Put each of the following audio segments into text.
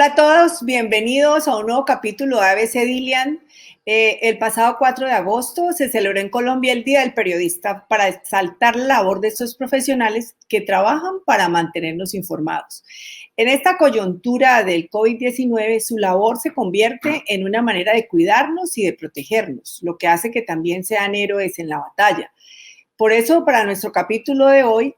Hola a todos, bienvenidos a un nuevo capítulo de ABC Dilian. El pasado 4 de agosto se celebró en Colombia el Día del Periodista para exaltar la labor de estos profesionales que trabajan para mantenernos informados. En esta coyuntura del COVID-19, su labor se convierte en una manera de cuidarnos y de protegernos, lo que hace que también sean héroes en la batalla. Por eso, para nuestro capítulo de hoy,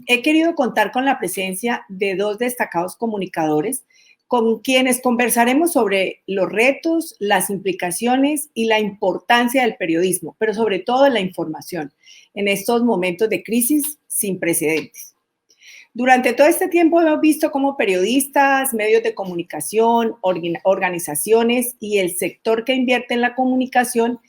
he querido contar con la presencia de dos destacados comunicadores con quienes conversaremos sobre los retos, las implicaciones y la importancia del periodismo, pero sobre todo de la información en estos momentos de crisis sin precedentes. Durante todo este tiempo hemos visto cómo periodistas, medios de comunicación, organizaciones y el sector que invierte en la comunicación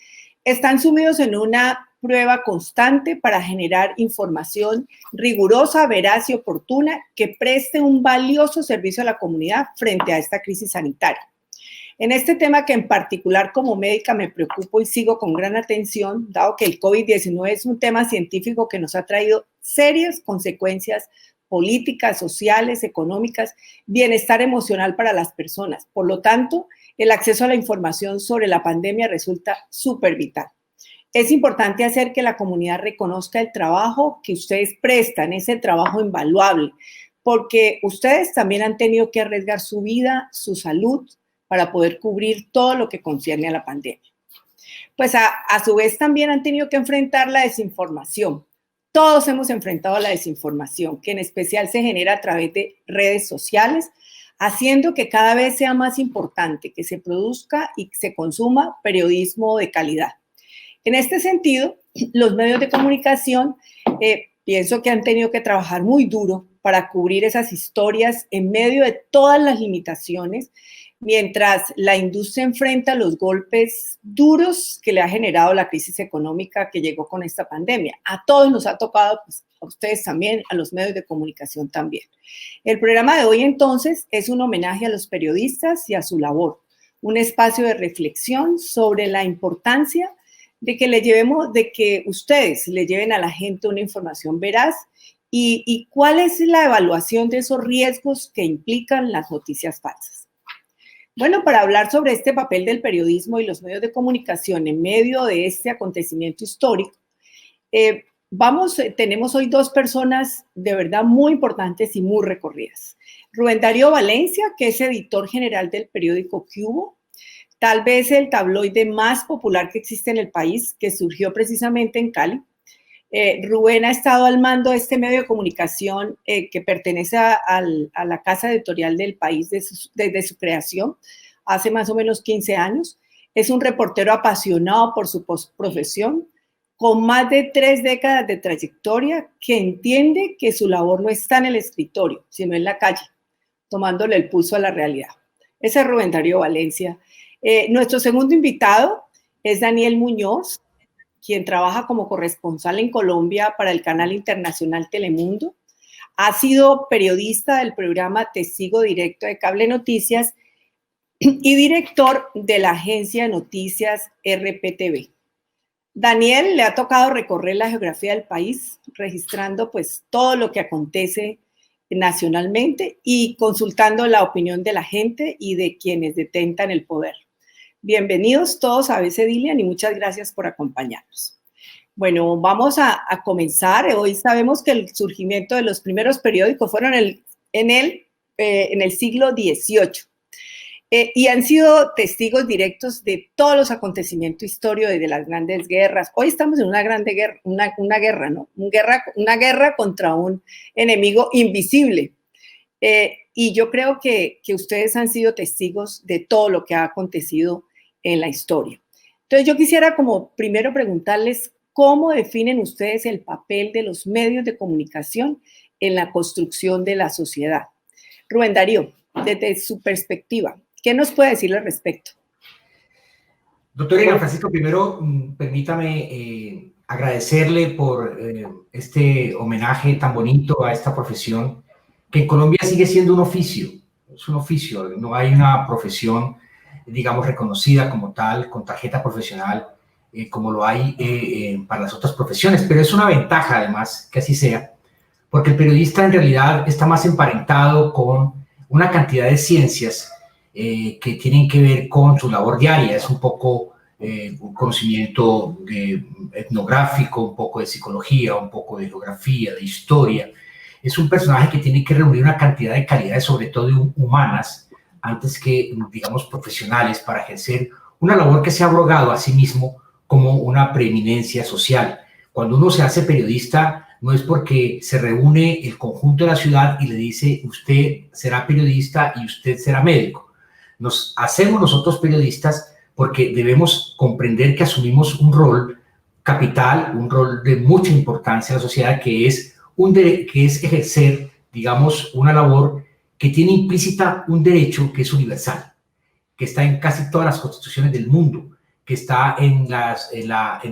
están sumidos en una prueba constante para generar información rigurosa, veraz y oportuna que preste un valioso servicio a la comunidad frente a esta crisis sanitaria. En este tema que en particular como médica me preocupo y sigo con gran atención, dado que el COVID-19 es un tema científico que nos ha traído serias consecuencias políticas, sociales, económicas, bienestar emocional para las personas. Por lo tanto, el acceso a la información sobre la pandemia resulta súper vital. Es importante hacer que la comunidad reconozca el trabajo que ustedes prestan, ese trabajo invaluable, porque ustedes también han tenido que arriesgar su vida, su salud, para poder cubrir todo lo que concierne a la pandemia. Pues a su vez también han tenido que enfrentar la desinformación. Todos hemos enfrentado la desinformación, que en especial se genera a través de redes sociales, haciendo que cada vez sea más importante que se produzca y se consuma periodismo de calidad. En este sentido, los medios de comunicación pienso que han tenido que trabajar muy duro para cubrir esas historias en medio de todas las limitaciones, mientras la industria enfrenta los golpes duros que le ha generado la crisis económica que llegó con esta pandemia. A todos nos ha tocado, pues, a ustedes también, a los medios de comunicación también. El programa de hoy, entonces, es un homenaje a los periodistas y a su labor, un espacio de reflexión sobre la importancia de que ustedes le lleven a la gente una información veraz y cuál es la evaluación de esos riesgos que implican las noticias falsas. Bueno, para hablar sobre este papel del periodismo y los medios de comunicación en medio de este acontecimiento histórico, tenemos hoy dos personas de verdad muy importantes y muy recorridas. Rubén Darío Valencia, que es editor general del periódico ¿Qué Hubo?, tal vez el tabloide más popular que existe en el país, que surgió precisamente en Cali. Rubén ha estado al mando de este medio de comunicación que pertenece a la casa editorial del país desde su creación, hace más o menos 15 años. Es un reportero apasionado por su profesión, con más de 3 décadas de trayectoria, que entiende que su labor no está en el escritorio, sino en la calle, tomándole el pulso a la realidad. Ese es Rubén Darío Valencia. Nuestro segundo invitado es Daniel Muñoz, quien trabaja como corresponsal en Colombia para el canal internacional Telemundo. Ha sido periodista del programa Testigo Directo de Cable Noticias y director de la agencia de noticias RPTV. Daniel le ha tocado recorrer la geografía del país, registrando pues todo lo que acontece nacionalmente y consultando la opinión de la gente y de quienes detentan el poder. Bienvenidos todos a ABC Dilian y muchas gracias por acompañarnos. Bueno, vamos a comenzar. Hoy sabemos que el surgimiento de los primeros periódicos fueron en el siglo XVIII y han sido testigos directos de todos los acontecimientos históricos desde las grandes guerras. Hoy estamos en una guerra, ¿no? Una guerra contra un enemigo invisible. Y yo creo que ustedes han sido testigos de todo lo que ha acontecido en la historia. Entonces yo quisiera como primero preguntarles cómo definen ustedes el papel de los medios de comunicación en la construcción de la sociedad. Rubén Darío, desde su perspectiva, ¿qué nos puede decir al respecto? Doctor Ina Francisco, primero permítame agradecerle por este homenaje tan bonito a esta profesión, que en Colombia sigue siendo un oficio, es un oficio, no hay una profesión, digamos, reconocida como tal, con tarjeta profesional, como lo hay para las otras profesiones, pero es una ventaja además que así sea, porque el periodista en realidad está más emparentado con una cantidad de ciencias que tienen que ver con su labor diaria. Es un poco un conocimiento etnográfico, un poco de psicología, un poco de geografía, de historia. Es un personaje que tiene que reunir una cantidad de calidades, sobre todo humanas, antes que, digamos, profesionales, para ejercer una labor que se ha abrogado a sí mismo como una preeminencia social. Cuando uno se hace periodista, no es porque se reúne el conjunto de la ciudad y le dice, usted será periodista y usted será médico. Nos hacemos nosotros periodistas porque debemos comprender que asumimos un rol capital, un rol de mucha importancia en la sociedad, que es ejercer, digamos, una labor que tiene implícita un derecho que es universal, que está en casi todas las constituciones del mundo, que está en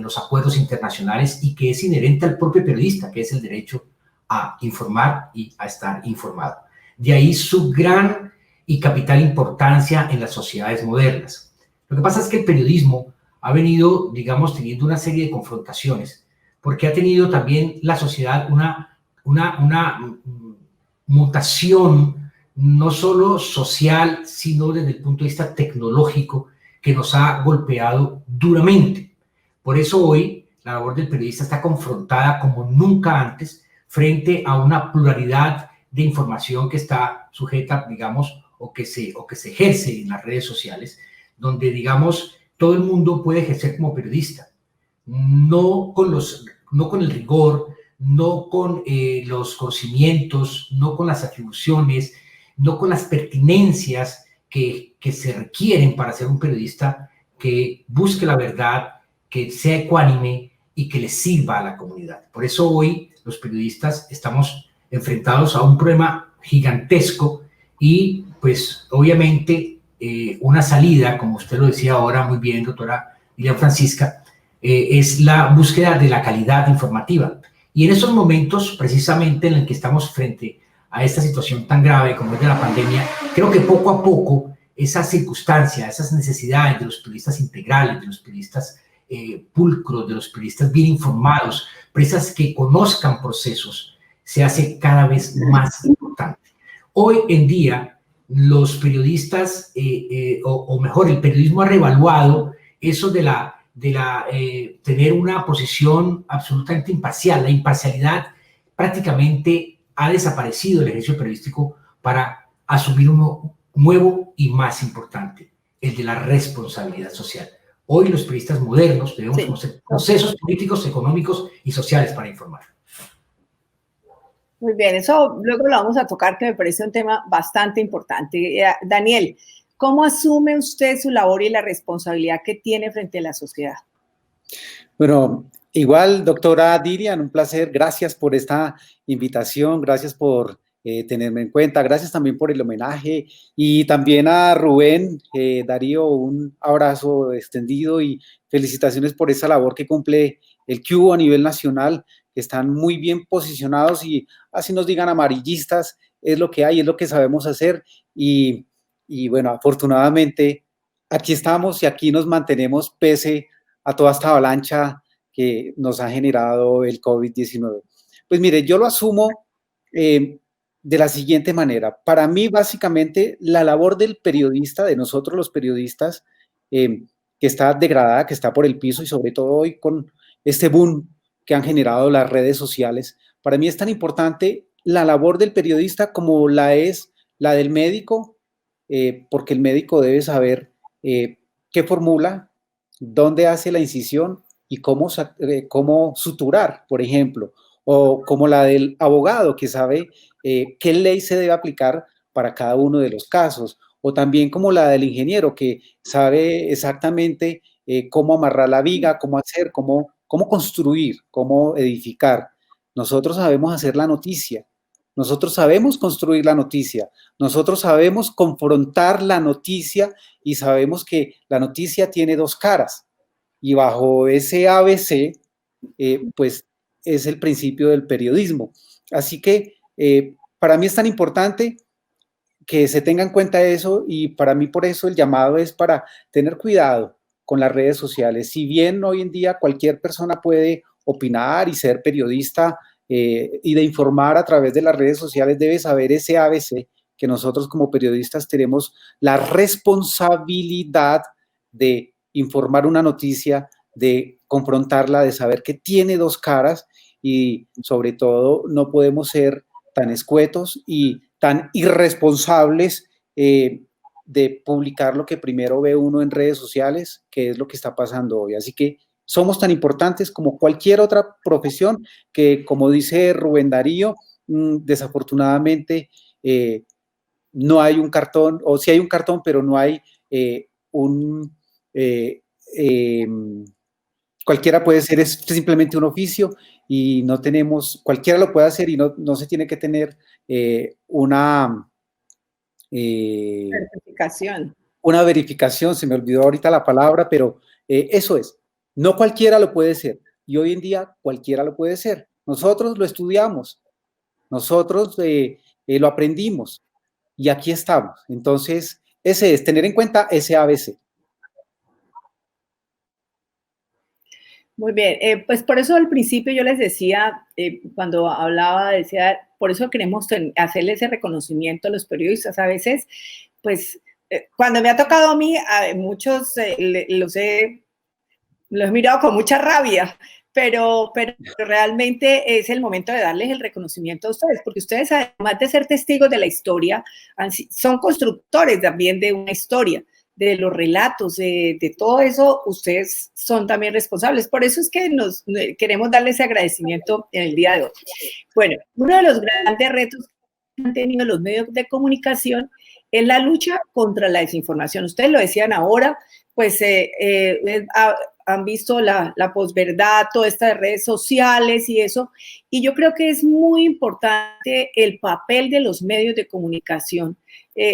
los acuerdos internacionales y que es inherente al propio periodista, que es el derecho a informar y a estar informado. De ahí su gran y capital importancia en las sociedades modernas. Lo que pasa es que el periodismo ha venido, digamos, teniendo una serie de confrontaciones, porque ha tenido también la sociedad una mutación no solo social, sino desde el punto de vista tecnológico, que nos ha golpeado duramente. Por eso hoy la labor del periodista está confrontada como nunca antes frente a una pluralidad de información que está sujeta, digamos, o que se ejerce en las redes sociales, donde, digamos, todo el mundo puede ejercer como periodista, no con el rigor, no con los conocimientos, no con las atribuciones, no con las pertinencias que se requieren para ser un periodista que busque la verdad, que sea ecuánime y que le sirva a la comunidad. Por eso hoy los periodistas estamos enfrentados a un problema gigantesco y pues obviamente una salida, como usted lo decía ahora muy bien, doctora Dilian Francisca, es la búsqueda de la calidad informativa. Y en esos momentos, precisamente en el que estamos frente a esta situación tan grave como es de la pandemia, creo que poco a poco esas circunstancias, esas necesidades de los periodistas integrales, de los periodistas pulcros, de los periodistas bien informados, periodistas que conozcan procesos, se hace cada vez más importante. Hoy en día, los periodistas, o mejor, el periodismo ha reevaluado eso de tener una posición absolutamente imparcial. La imparcialidad prácticamente ha desaparecido del ejercicio periodístico para asumir uno nuevo y más importante, el de la responsabilidad social. Hoy los periodistas modernos debemos conocer procesos políticos, económicos y sociales para informar. Muy bien, eso luego lo vamos a tocar, que me parece un tema bastante importante. Daniel, ¿cómo asume usted su labor y la responsabilidad que tiene frente a la sociedad? Bueno, igual, doctora Dilian, un placer. Gracias por esta invitación, gracias por tenerme en cuenta, gracias también por el homenaje y también a Rubén, Darío, un abrazo extendido y felicitaciones por esa labor que cumple el CUBO a nivel nacional, que están muy bien posicionados y así nos digan amarillistas, es lo que hay, es lo que sabemos hacer y bueno, afortunadamente aquí estamos y aquí nos mantenemos pese a toda esta avalancha que nos ha generado el COVID-19. Pues mire, yo lo asumo de la siguiente manera. Para mí, básicamente, la labor del periodista, de nosotros los periodistas, que está degradada, que está por el piso y sobre todo hoy con este boom que han generado las redes sociales, para mí es tan importante la labor del periodista como la es la del médico, porque el médico debe saber qué formula, dónde hace la incisión y cómo suturar, por ejemplo, o como la del abogado que sabe qué ley se debe aplicar para cada uno de los casos, o también como la del ingeniero que sabe exactamente cómo amarrar la viga, cómo hacer, cómo construir, cómo edificar. Nosotros sabemos hacer la noticia, nosotros sabemos construir la noticia, nosotros sabemos confrontar la noticia y sabemos que la noticia tiene dos caras y bajo ese ABC, pues es el principio del periodismo. Así que para mí es tan importante que se tenga en cuenta eso y para mí por eso el llamado es para tener cuidado con las redes sociales. Si bien hoy en día cualquier persona puede opinar y ser periodista y de informar a través de las redes sociales, debe saber ese ABC que nosotros como periodistas tenemos la responsabilidad de informar una noticia, de confrontarla, de saber que tiene dos caras y sobre todo no podemos ser tan escuetos y tan irresponsables de publicar lo que primero ve uno en redes sociales, que es lo que está pasando hoy. Así que somos tan importantes como cualquier otra profesión que, como dice Rubén Darío, desafortunadamente no hay un cartón, o sí hay un cartón, pero no hay un... cualquiera puede ser, es simplemente un oficio y no tenemos, cualquiera lo puede hacer y no se tiene que tener una certificación. Una verificación, se me olvidó ahorita la palabra, pero eso es, no cualquiera lo puede ser y hoy en día cualquiera lo puede ser. Nosotros lo estudiamos, nosotros lo aprendimos y aquí estamos. Entonces, ese es tener en cuenta ese ABC. Muy bien, pues por eso al principio yo les decía, cuando hablaba, decía, por eso queremos hacerle ese reconocimiento a los periodistas. A veces, pues, cuando me ha tocado a mí, a muchos los he mirado con mucha rabia, pero realmente es el momento de darles el reconocimiento a ustedes, porque ustedes, además de ser testigos de la historia, son constructores también de una historia, de los relatos, de todo eso, ustedes son también responsables. Por eso es que queremos darles ese agradecimiento en el día de hoy. Bueno, uno de los grandes retos que han tenido los medios de comunicación es la lucha contra la desinformación. Ustedes lo decían ahora, pues han visto la posverdad, todas estas redes sociales y eso, y yo creo que es muy importante el papel de los medios de comunicación,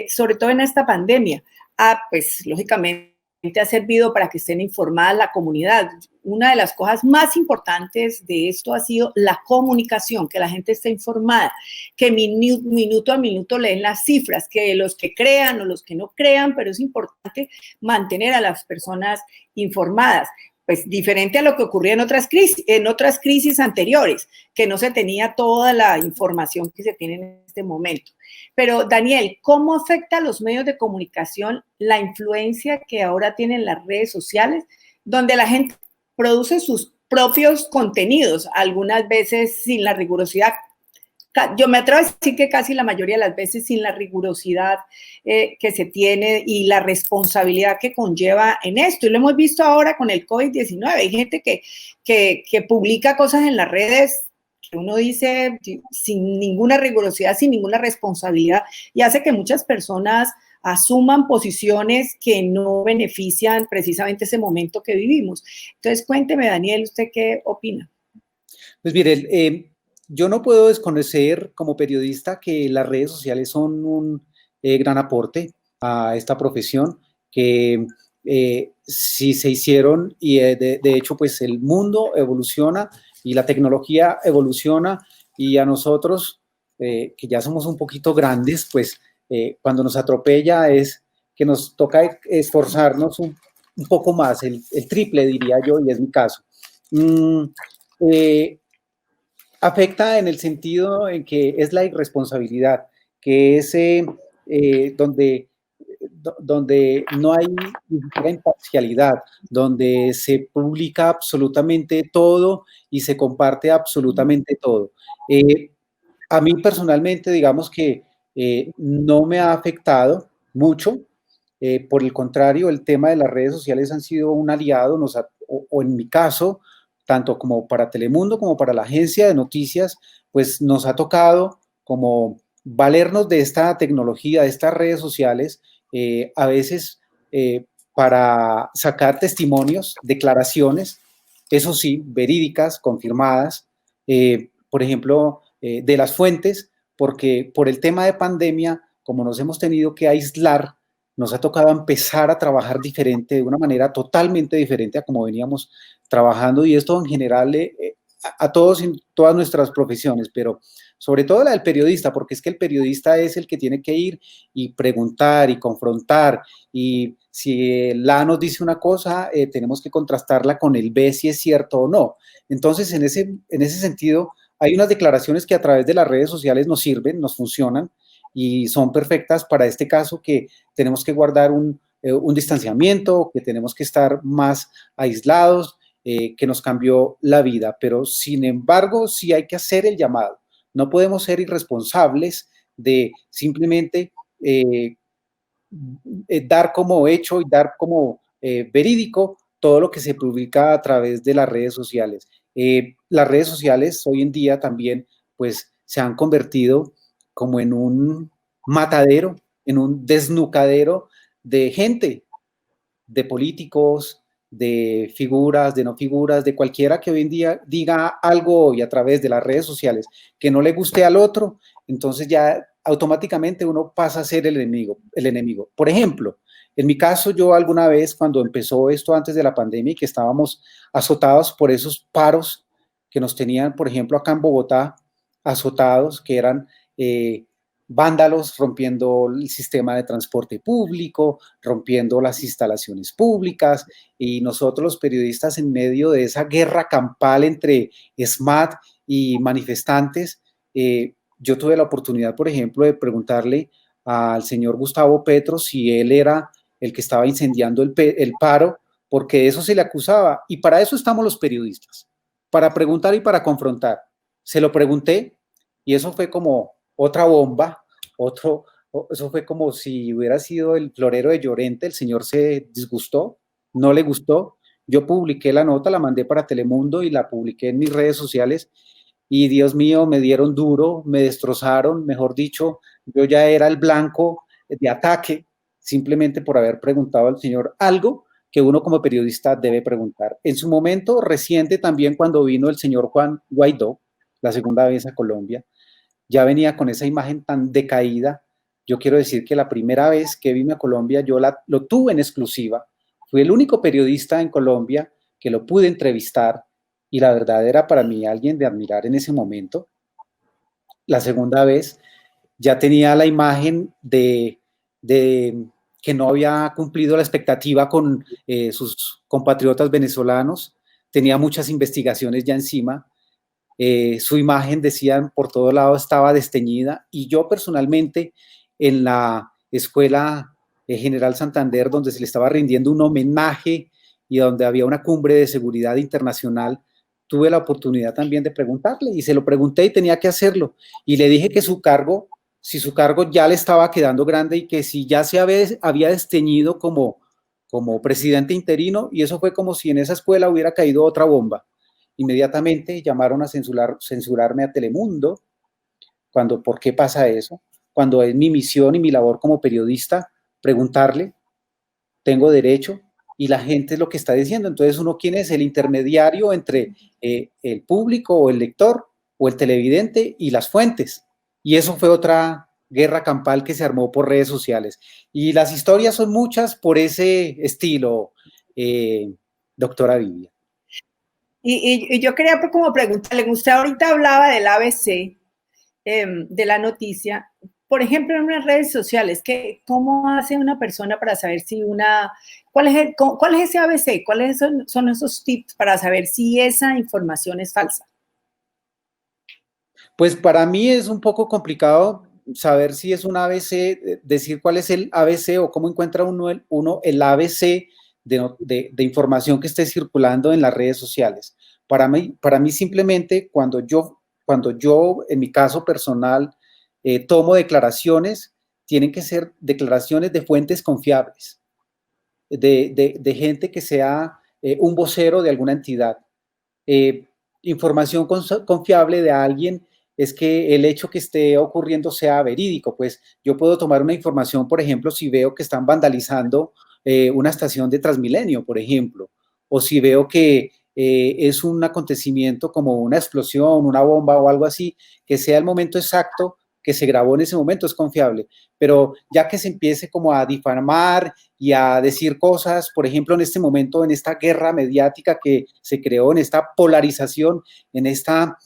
sobre todo en esta pandemia. Pues lógicamente ha servido para que estén informadas la comunidad. Una de las cosas más importantes de esto ha sido la comunicación, que la gente esté informada, que minuto a minuto leen las cifras, que los que crean o los que no crean, pero es importante mantener a las personas informadas. Pues diferente a lo que ocurría en otras crisis anteriores, que no se tenía toda la información que se tiene en este momento. Pero, Daniel, ¿cómo afecta a los medios de comunicación la influencia que ahora tienen las redes sociales, donde la gente produce sus propios contenidos, algunas veces sin la rigurosidad? Yo me atrevo a decir que casi la mayoría de las veces sin la rigurosidad que se tiene y la responsabilidad que conlleva en esto. Y lo hemos visto ahora con el COVID-19. Hay gente que publica cosas en las redes que uno dice sin ninguna rigurosidad, sin ninguna responsabilidad, y hace que muchas personas asuman posiciones que no benefician precisamente ese momento que vivimos. Entonces, cuénteme, Daniel, ¿usted qué opina? Pues mire, yo no puedo desconocer como periodista que las redes sociales son un gran aporte a esta profesión, que si se hicieron y de hecho pues el mundo evoluciona y la tecnología evoluciona y a nosotros que ya somos un poquito grandes, pues cuando nos atropella es que nos toca esforzarnos un poco más, el triple diría yo, y es mi caso. Afecta en el sentido en que es la irresponsabilidad, que es donde no hay imparcialidad, donde se publica absolutamente todo y se comparte absolutamente todo. A mí personalmente, digamos que no me ha afectado mucho, por el contrario, el tema de las redes sociales han sido un aliado, o en mi caso, tanto como para Telemundo como para la agencia de noticias, pues nos ha tocado como valernos de esta tecnología, de estas redes sociales, a veces para sacar testimonios, declaraciones, eso sí, verídicas, confirmadas, por ejemplo, de las fuentes, porque por el tema de pandemia, como nos hemos tenido que aislar, nos ha tocado empezar a trabajar diferente, de una manera totalmente diferente a como veníamos trabajando, y esto en general a todos en todas nuestras profesiones, pero sobre todo la del periodista, porque es que el periodista es el que tiene que ir y preguntar y confrontar, y si el A nos dice una cosa, tenemos que contrastarla con el B si es cierto o no. Entonces, en ese sentido, hay unas declaraciones que a través de las redes sociales nos sirven, nos funcionan, y son perfectas para este caso, que tenemos que guardar un distanciamiento, que tenemos que estar más aislados, que nos cambió la vida, pero sin embargo sí hay que hacer el llamado. No podemos ser irresponsables de simplemente dar como hecho y dar como verídico todo lo que se publica a través de las redes sociales. Las redes sociales hoy en día también pues se han convertido como en un matadero, en un desnucadero de gente, de políticos, de figuras, de no figuras, de cualquiera que hoy en día diga algo hoy a través de las redes sociales que no le guste al otro, entonces ya automáticamente uno pasa a ser el enemigo, el enemigo. Por ejemplo, en mi caso, yo alguna vez cuando empezó esto antes de la pandemia y que estábamos azotados por esos paros que nos tenían, por ejemplo, acá en Bogotá, azotados, que eran vándalos rompiendo el sistema de transporte público, rompiendo las instalaciones públicas, y nosotros los periodistas en medio de esa guerra campal entre SMAT y manifestantes, yo tuve la oportunidad, por ejemplo, de preguntarle al señor Gustavo Petro si él era el que estaba incendiando el paro, porque de eso se le acusaba, y para eso estamos los periodistas, para preguntar y para confrontar. Se lo pregunté y eso fue como otra bomba, eso fue como si hubiera sido el florero de Llorente. El señor se disgustó, no le gustó. Yo publiqué la nota, la mandé para Telemundo y la publiqué en mis redes sociales, y Dios mío, me dieron duro, me destrozaron, mejor dicho, yo ya era el blanco de ataque simplemente por haber preguntado al señor algo que uno como periodista debe preguntar. En su momento reciente también, cuando vino el señor Juan Guaidó, la segunda vez a Colombia, ya venía con esa imagen tan decaída. Yo quiero decir que la primera vez que vine a Colombia yo lo tuve en exclusiva. Fui el único periodista en Colombia que lo pude entrevistar, y la verdad era para mí alguien de admirar en ese momento. La segunda vez ya tenía la imagen de que no había cumplido la expectativa con sus compatriotas venezolanos, tenía muchas investigaciones ya encima. Su imagen, decían, por todo lado estaba desteñida, y yo personalmente en la escuela General Santander, donde se le estaba rindiendo un homenaje y donde había una cumbre de seguridad internacional, tuve la oportunidad también de preguntarle, y se lo pregunté y tenía que hacerlo, y le dije que si su cargo ya le estaba quedando grande y que si ya se había desteñido como presidente interino, y eso fue como si en esa escuela hubiera caído otra bomba. Inmediatamente llamaron a censurarme a Telemundo. ¿Por qué pasa eso? Cuando es mi misión y mi labor como periodista preguntarle, tengo derecho, y la gente es lo que está diciendo. Entonces, uno, ¿quién es el intermediario entre el público o el lector o el televidente y las fuentes? Y eso fue otra guerra campal que se armó por redes sociales. Y las historias son muchas por ese estilo, doctora Vivian. Y yo quería como preguntarle, usted ahorita hablaba del ABC, de la noticia, por ejemplo, en unas redes sociales, ¿cómo hace una persona para saber si cuál es ese ABC? ¿Cuáles son esos tips para saber si esa información es falsa? Pues para mí es un poco complicado saber si es un ABC, decir cuál es el ABC o cómo encuentra uno el ABC de información que esté circulando en las redes sociales. Para mí simplemente cuando yo, en mi caso personal, tomo declaraciones, tienen que ser declaraciones de fuentes confiables, de gente que sea un vocero de alguna entidad. Información confiable de alguien es que el hecho que esté ocurriendo sea verídico. Pues yo puedo tomar una información, por ejemplo, si veo que están vandalizando una estación de Transmilenio, por ejemplo, o si veo que es un acontecimiento como una explosión, una bomba o algo así, que sea el momento exacto que se grabó en ese momento, es confiable. Pero ya que se empiece como a difamar y a decir cosas, por ejemplo, en este momento, en esta guerra mediática que se creó, en esta polarización, en esta,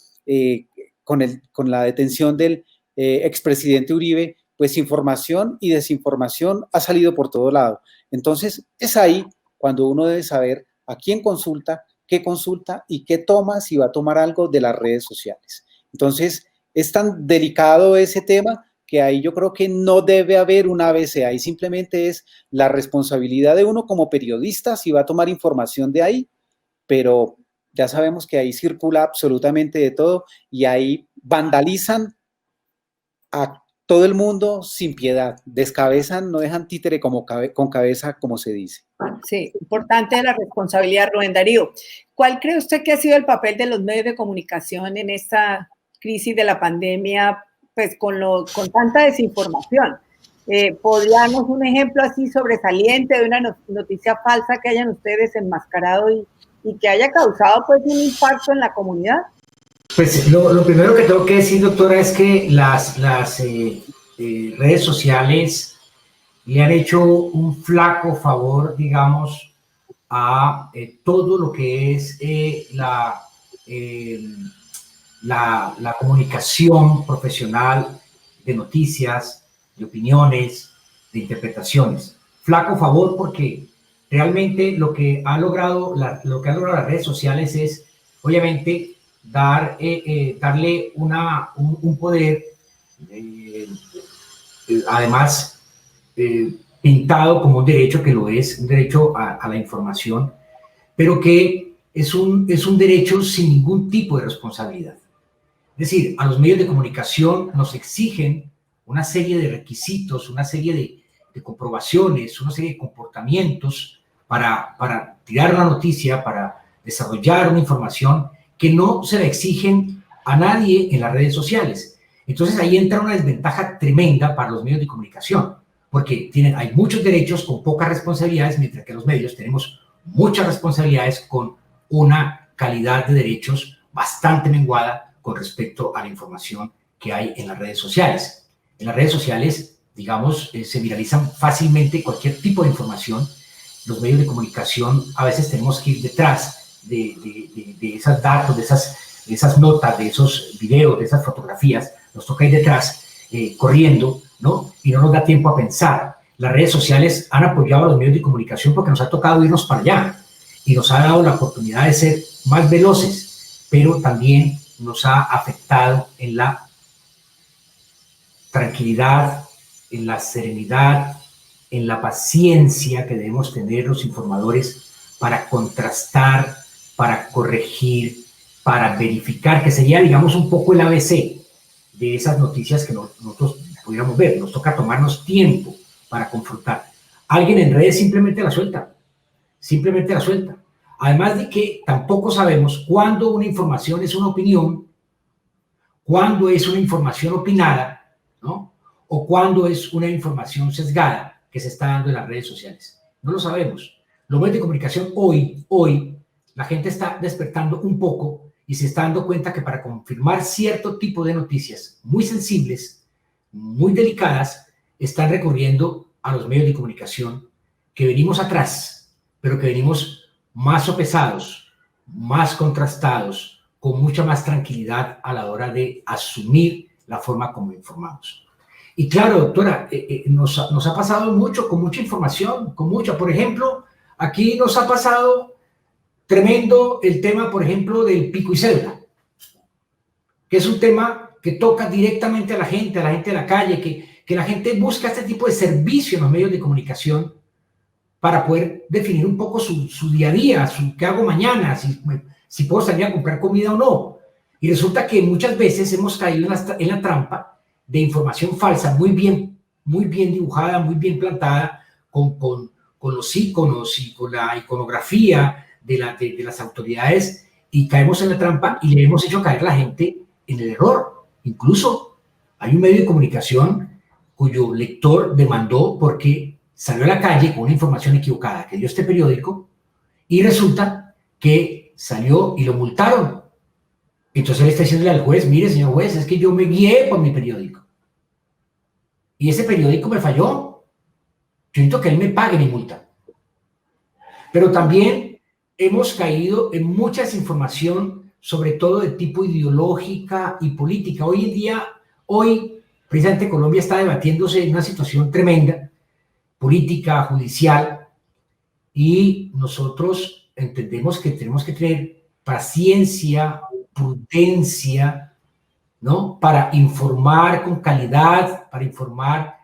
con la detención del expresidente Uribe, pues información y desinformación ha salido por todo lado. Entonces, es ahí cuando uno debe saber a quién consulta, qué consulta y qué toma, si va a tomar algo de las redes sociales. Entonces, es tan delicado ese tema que ahí yo creo que no debe haber un ABC, ahí simplemente es la responsabilidad de uno como periodista si va a tomar información de ahí, pero ya sabemos que ahí circula absolutamente de todo y ahí vandalizan a todo el mundo sin piedad, descabezan, no dejan títere como con cabeza, como se dice. Sí, importante la responsabilidad, Rubén Darío. ¿Cuál cree usted que ha sido el papel de los medios de comunicación en esta crisis de la pandemia, pues con tanta desinformación? ¿Podría darnos un ejemplo así sobresaliente de una noticia falsa que hayan ustedes enmascarado y que haya causado pues un impacto en la comunidad? Pues lo primero que tengo que decir, doctora, es que las redes sociales le han hecho un flaco favor, digamos, a todo lo que es la comunicación profesional de noticias, de opiniones, de interpretaciones. Flaco favor porque realmente lo que han logrado las redes sociales es, obviamente, darle un poder, además, pintado como un derecho, que lo es, un derecho a la información, pero que es un derecho sin ningún tipo de responsabilidad. Es decir, a los medios de comunicación nos exigen una serie de requisitos, una serie de comprobaciones, una serie de comportamientos para tirar una noticia, para desarrollar una información que no se le exigen a nadie en las redes sociales. Entonces ahí entra una desventaja tremenda para los medios de comunicación, porque hay muchos derechos con pocas responsabilidades, mientras que los medios tenemos muchas responsabilidades con una calidad de derechos bastante menguada con respecto a la información que hay en las redes sociales. En las redes sociales, digamos, se viralizan fácilmente cualquier tipo de información. Los medios de comunicación a veces tenemos que ir detrás de esos datos, de esas notas, de esos videos, de esas fotografías. Nos toca ir detrás, corriendo, ¿no? Y no nos da tiempo a pensar. Las redes sociales han apoyado a los medios de comunicación porque nos ha tocado irnos para allá y nos ha dado la oportunidad de ser más veloces, pero también nos ha afectado en la tranquilidad, en la serenidad, en la paciencia que debemos tener los informadores para contrastar, para corregir, para verificar, que sería, digamos, un poco el ABC de esas noticias que nosotros pudiéramos ver. Nos toca tomarnos tiempo para confrontar. Alguien en redes simplemente la suelta, simplemente la suelta. Además de que tampoco sabemos cuándo una información es una opinión, cuándo es una información opinada, ¿no? O cuándo es una información sesgada que se está dando en las redes sociales. No lo sabemos. Los medios de comunicación hoy, la gente está despertando un poco y se está dando cuenta que para confirmar cierto tipo de noticias muy sensibles, muy delicadas, están recurriendo a los medios de comunicación que venimos atrás, pero que venimos más sopesados, más contrastados, con mucha más tranquilidad a la hora de asumir la forma como informamos. Y claro, doctora, nos ha pasado mucho, con mucha información, con mucha. Por ejemplo, aquí nos ha pasado tremendo el tema, por ejemplo, del pico y cédula, que es un tema que toca directamente a la gente de la calle, que la gente busca este tipo de servicio en los medios de comunicación para poder definir un poco su día a día, qué hago mañana, si puedo salir a comprar comida o no. Y resulta que muchas veces hemos caído en la trampa de información falsa, muy bien dibujada, muy bien plantada, con los iconos y con la iconografía de las autoridades, y caemos en la trampa y le hemos hecho caer a la gente en el error. Incluso hay un medio de comunicación cuyo lector demandó porque salió a la calle con una información equivocada que dio este periódico y resulta que salió y lo multaron. Entonces él está diciéndole al juez: mire, señor juez, es que yo me guié por mi periódico y ese periódico me falló. Yo necesito que él me pague mi multa. Pero también hemos caído en mucha desinformación, sobre todo de tipo ideológica y política. Hoy precisamente Colombia está debatiéndose en una situación tremenda, política, judicial, y nosotros entendemos que tenemos que tener paciencia, prudencia, ¿no? Para informar con calidad, para informar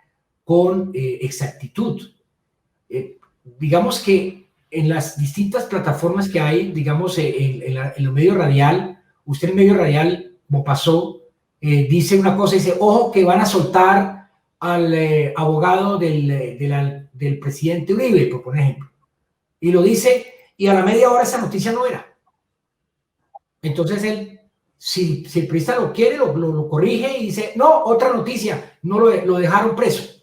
con exactitud. Digamos que en las distintas plataformas que hay, digamos, en los medios radial, usted en medio radial, como pasó, dice una cosa, dice, ojo que van a soltar al abogado del presidente Uribe, por ejemplo. Y lo dice, y a la media hora esa noticia no era. Entonces él, si el periodista lo quiere, lo corrige y dice, no, otra noticia, no lo dejaron preso.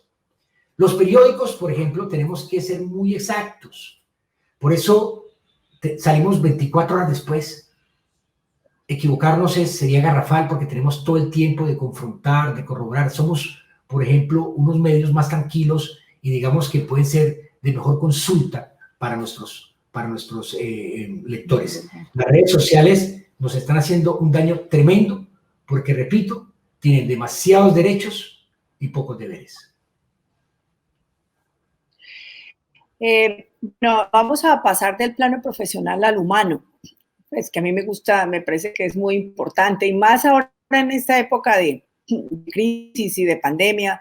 Los periódicos, por ejemplo, tenemos que ser muy exactos. Por eso salimos 24 horas después. Equivocarnos sería garrafal porque tenemos todo el tiempo de confrontar, de corroborar. Somos, por ejemplo, unos medios más tranquilos y digamos que pueden ser de mejor consulta para nuestros lectores. Las redes sociales nos están haciendo un daño tremendo porque, repito, tienen demasiados derechos y pocos deberes. No, vamos a pasar del plano profesional al humano. Es que a mí me gusta, me parece que es muy importante y más ahora en esta época de crisis y de pandemia.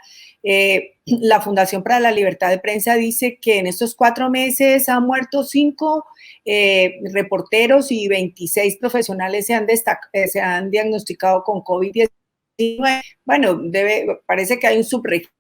La Fundación para la Libertad de Prensa dice que en estos 4 meses han muerto 5 reporteros y 26 profesionales se han diagnosticado con COVID-19. Bueno, parece que hay un subregistro,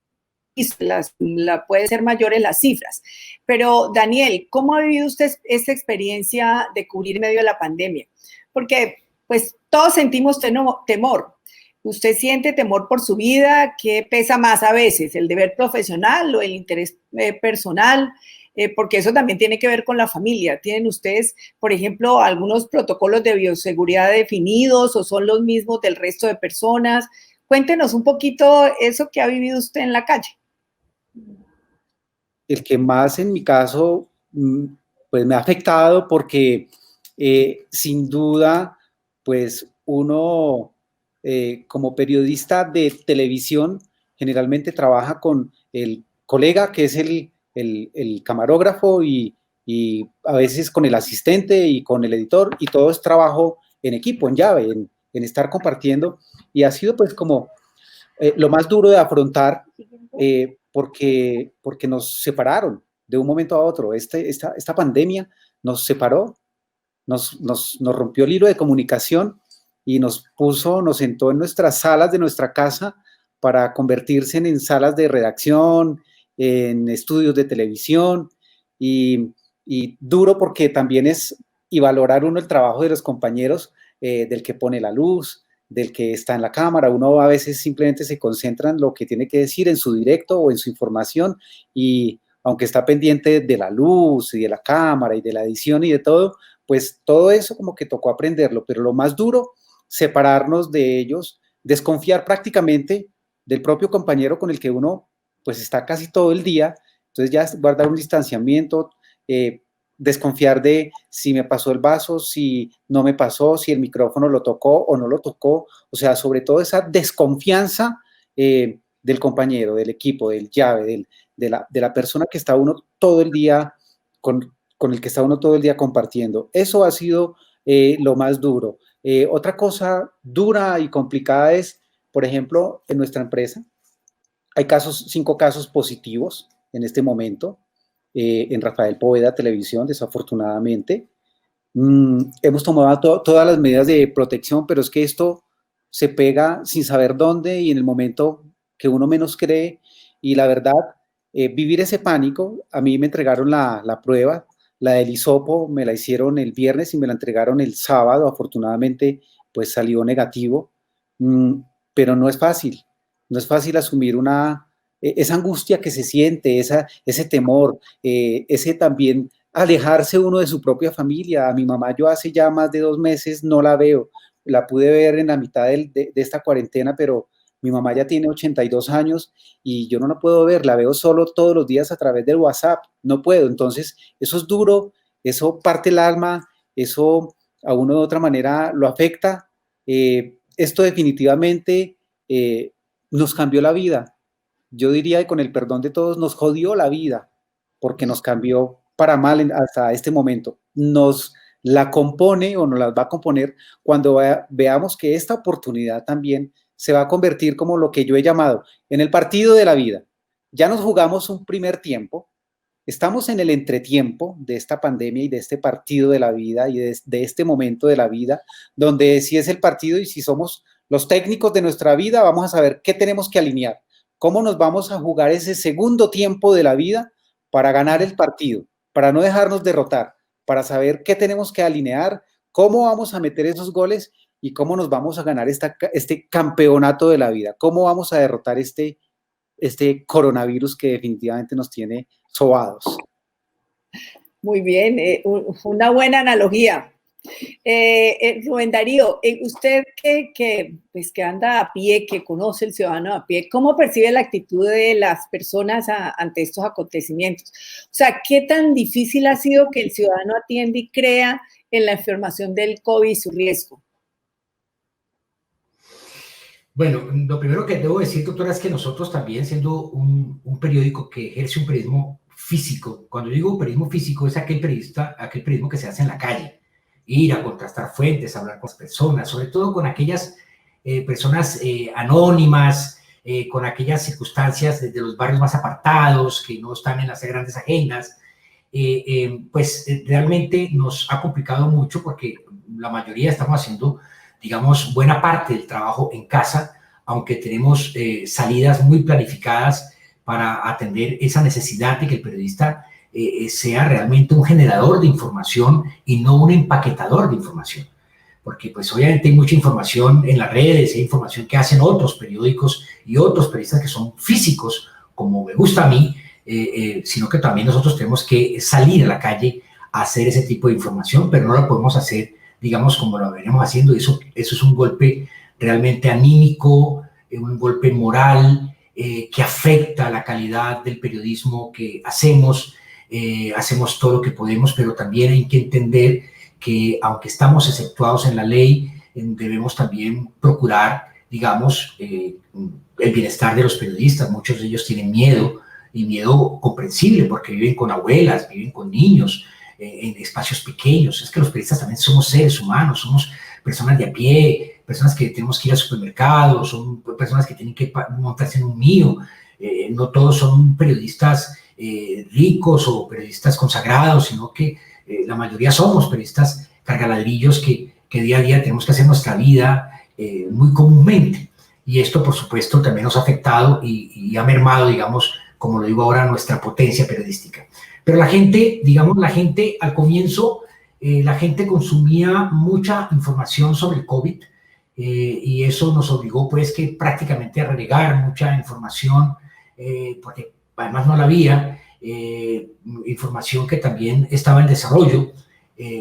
puede ser mayores las cifras. Pero, Daniel, ¿cómo ha vivido usted esta experiencia de cubrir en medio de la pandemia? Porque, pues, todos sentimos temor. ¿Usted siente temor por su vida? ¿Qué pesa más a veces, el deber profesional o el interés personal? Porque eso también tiene que ver con la familia. ¿Tienen ustedes, por ejemplo, algunos protocolos de bioseguridad definidos o son los mismos del resto de personas? Cuéntenos un poquito eso que ha vivido usted en la calle. El que más en mi caso, pues me ha afectado porque sin duda, pues uno como periodista de televisión generalmente trabaja con el colega que es el camarógrafo y a veces con el asistente y con el editor y todo es trabajo en equipo, en llave, en estar compartiendo y ha sido pues como lo más duro de afrontar porque nos separaron de un momento a otro. Esta pandemia nos separó, nos rompió el hilo de comunicación y nos sentó en nuestras salas de nuestra casa para convertirse en salas de redacción, en estudios de televisión y duro porque también y valorar uno el trabajo de los compañeros, del que pone la luz, del que está en la cámara. Uno a veces simplemente se concentra en lo que tiene que decir en su directo o en su información y aunque está pendiente de la luz y de la cámara y de la edición y de todo, pues todo eso como que tocó aprenderlo, pero lo más duro, separarnos de ellos, desconfiar prácticamente del propio compañero con el que uno pues está casi todo el día, entonces ya guardar un distanciamiento, desconfiar de si me pasó el vaso, si no me pasó, si el micrófono lo tocó o no lo tocó, o sea, sobre todo esa desconfianza del compañero, del equipo, del llave, de la persona que está uno todo el día, con el que está uno todo el día compartiendo. Eso ha sido lo más duro. Otra cosa dura y complicada es, por ejemplo, en nuestra empresa, hay 5 casos positivos en este momento, en Rafael Poveda Televisión, desafortunadamente. Hemos tomado todas las medidas de protección, pero es que esto se pega sin saber dónde y en el momento que uno menos cree. Y la verdad, vivir ese pánico, a mí me entregaron la prueba, la del hisopo, me la hicieron el viernes y me la entregaron el sábado. Afortunadamente, pues salió negativo. Pero no es fácil asumir esa angustia que se siente, ese temor, ese también alejarse uno de su propia familia. A mi mamá yo hace ya más de 2 meses no la veo, la pude ver en la mitad de esta cuarentena, pero mi mamá ya tiene 82 años y yo no la puedo ver, la veo solo todos los días a través del WhatsApp, no puedo. Entonces eso es duro, eso parte el alma, eso a uno de otra manera lo afecta. Esto definitivamente nos cambió la vida. Yo diría que con el perdón de todos nos jodió la vida porque nos cambió para mal hasta este momento. Nos la compone o nos las va a componer cuando veamos que esta oportunidad también se va a convertir como lo que yo he llamado en el partido de la vida. Ya nos jugamos un primer tiempo, estamos en el entretiempo de esta pandemia y de este partido de la vida y de este momento de la vida, donde si es el partido y si somos los técnicos de nuestra vida, vamos a saber qué tenemos que alinear, cómo nos vamos a jugar ese segundo tiempo de la vida para ganar el partido, para no dejarnos derrotar, para saber qué tenemos que alinear, cómo vamos a meter esos goles y cómo nos vamos a ganar este campeonato de la vida, cómo vamos a derrotar este coronavirus que definitivamente nos tiene sobados. Muy bien, una buena analogía. Rubén Darío, usted pues que anda a pie, que conoce el ciudadano a pie, ¿cómo percibe la actitud de las personas ante estos acontecimientos? O sea, ¿qué tan difícil ha sido que el ciudadano atienda y crea en la información del COVID y su riesgo? Bueno, lo primero que debo decir, doctora, es que nosotros también, siendo un periódico que ejerce un periodismo físico, cuando digo periodismo físico es aquel periodismo que se hace en la calle, ir a contrastar fuentes, hablar con las personas, sobre todo con aquellas personas anónimas, con aquellas circunstancias de los barrios más apartados, que no están en las grandes agendas, pues realmente nos ha complicado mucho porque la mayoría estamos haciendo, digamos, buena parte del trabajo en casa, aunque tenemos salidas muy planificadas para atender esa necesidad de que el periodista sea realmente un generador de información y no un empaquetador de información. Porque pues obviamente hay mucha información en las redes, hay información que hacen otros periódicos y otros periodistas que son físicos, como me gusta a mí, sino que también nosotros tenemos que salir a la calle a hacer ese tipo de información, pero no lo podemos hacer, digamos, como lo venimos haciendo. Eso es un golpe realmente anímico, un golpe moral que afecta la calidad del periodismo que hacemos. Hacemos todo lo que podemos, pero también hay que entender que aunque estamos exceptuados en la ley, debemos también procurar, digamos, el bienestar de los periodistas. Muchos de ellos tienen miedo, y miedo comprensible, porque viven con abuelas, viven con niños, en espacios pequeños. Es que los periodistas también somos seres humanos, somos personas de a pie, personas que tenemos que ir al supermercado, son personas que tienen que montarse en un mío. No todos son periodistas ricos o periodistas consagrados, sino que la mayoría somos periodistas cargaladrillos que día a día tenemos que hacer nuestra vida muy comúnmente. Y esto, por supuesto, también nos ha afectado y ha mermado, digamos, como lo digo ahora, nuestra potencia periodística. Pero la gente, digamos, al comienzo, la gente consumía mucha información sobre el COVID y eso nos obligó, pues, que prácticamente a relegar mucha información, porque además no la había, información que también estaba en desarrollo.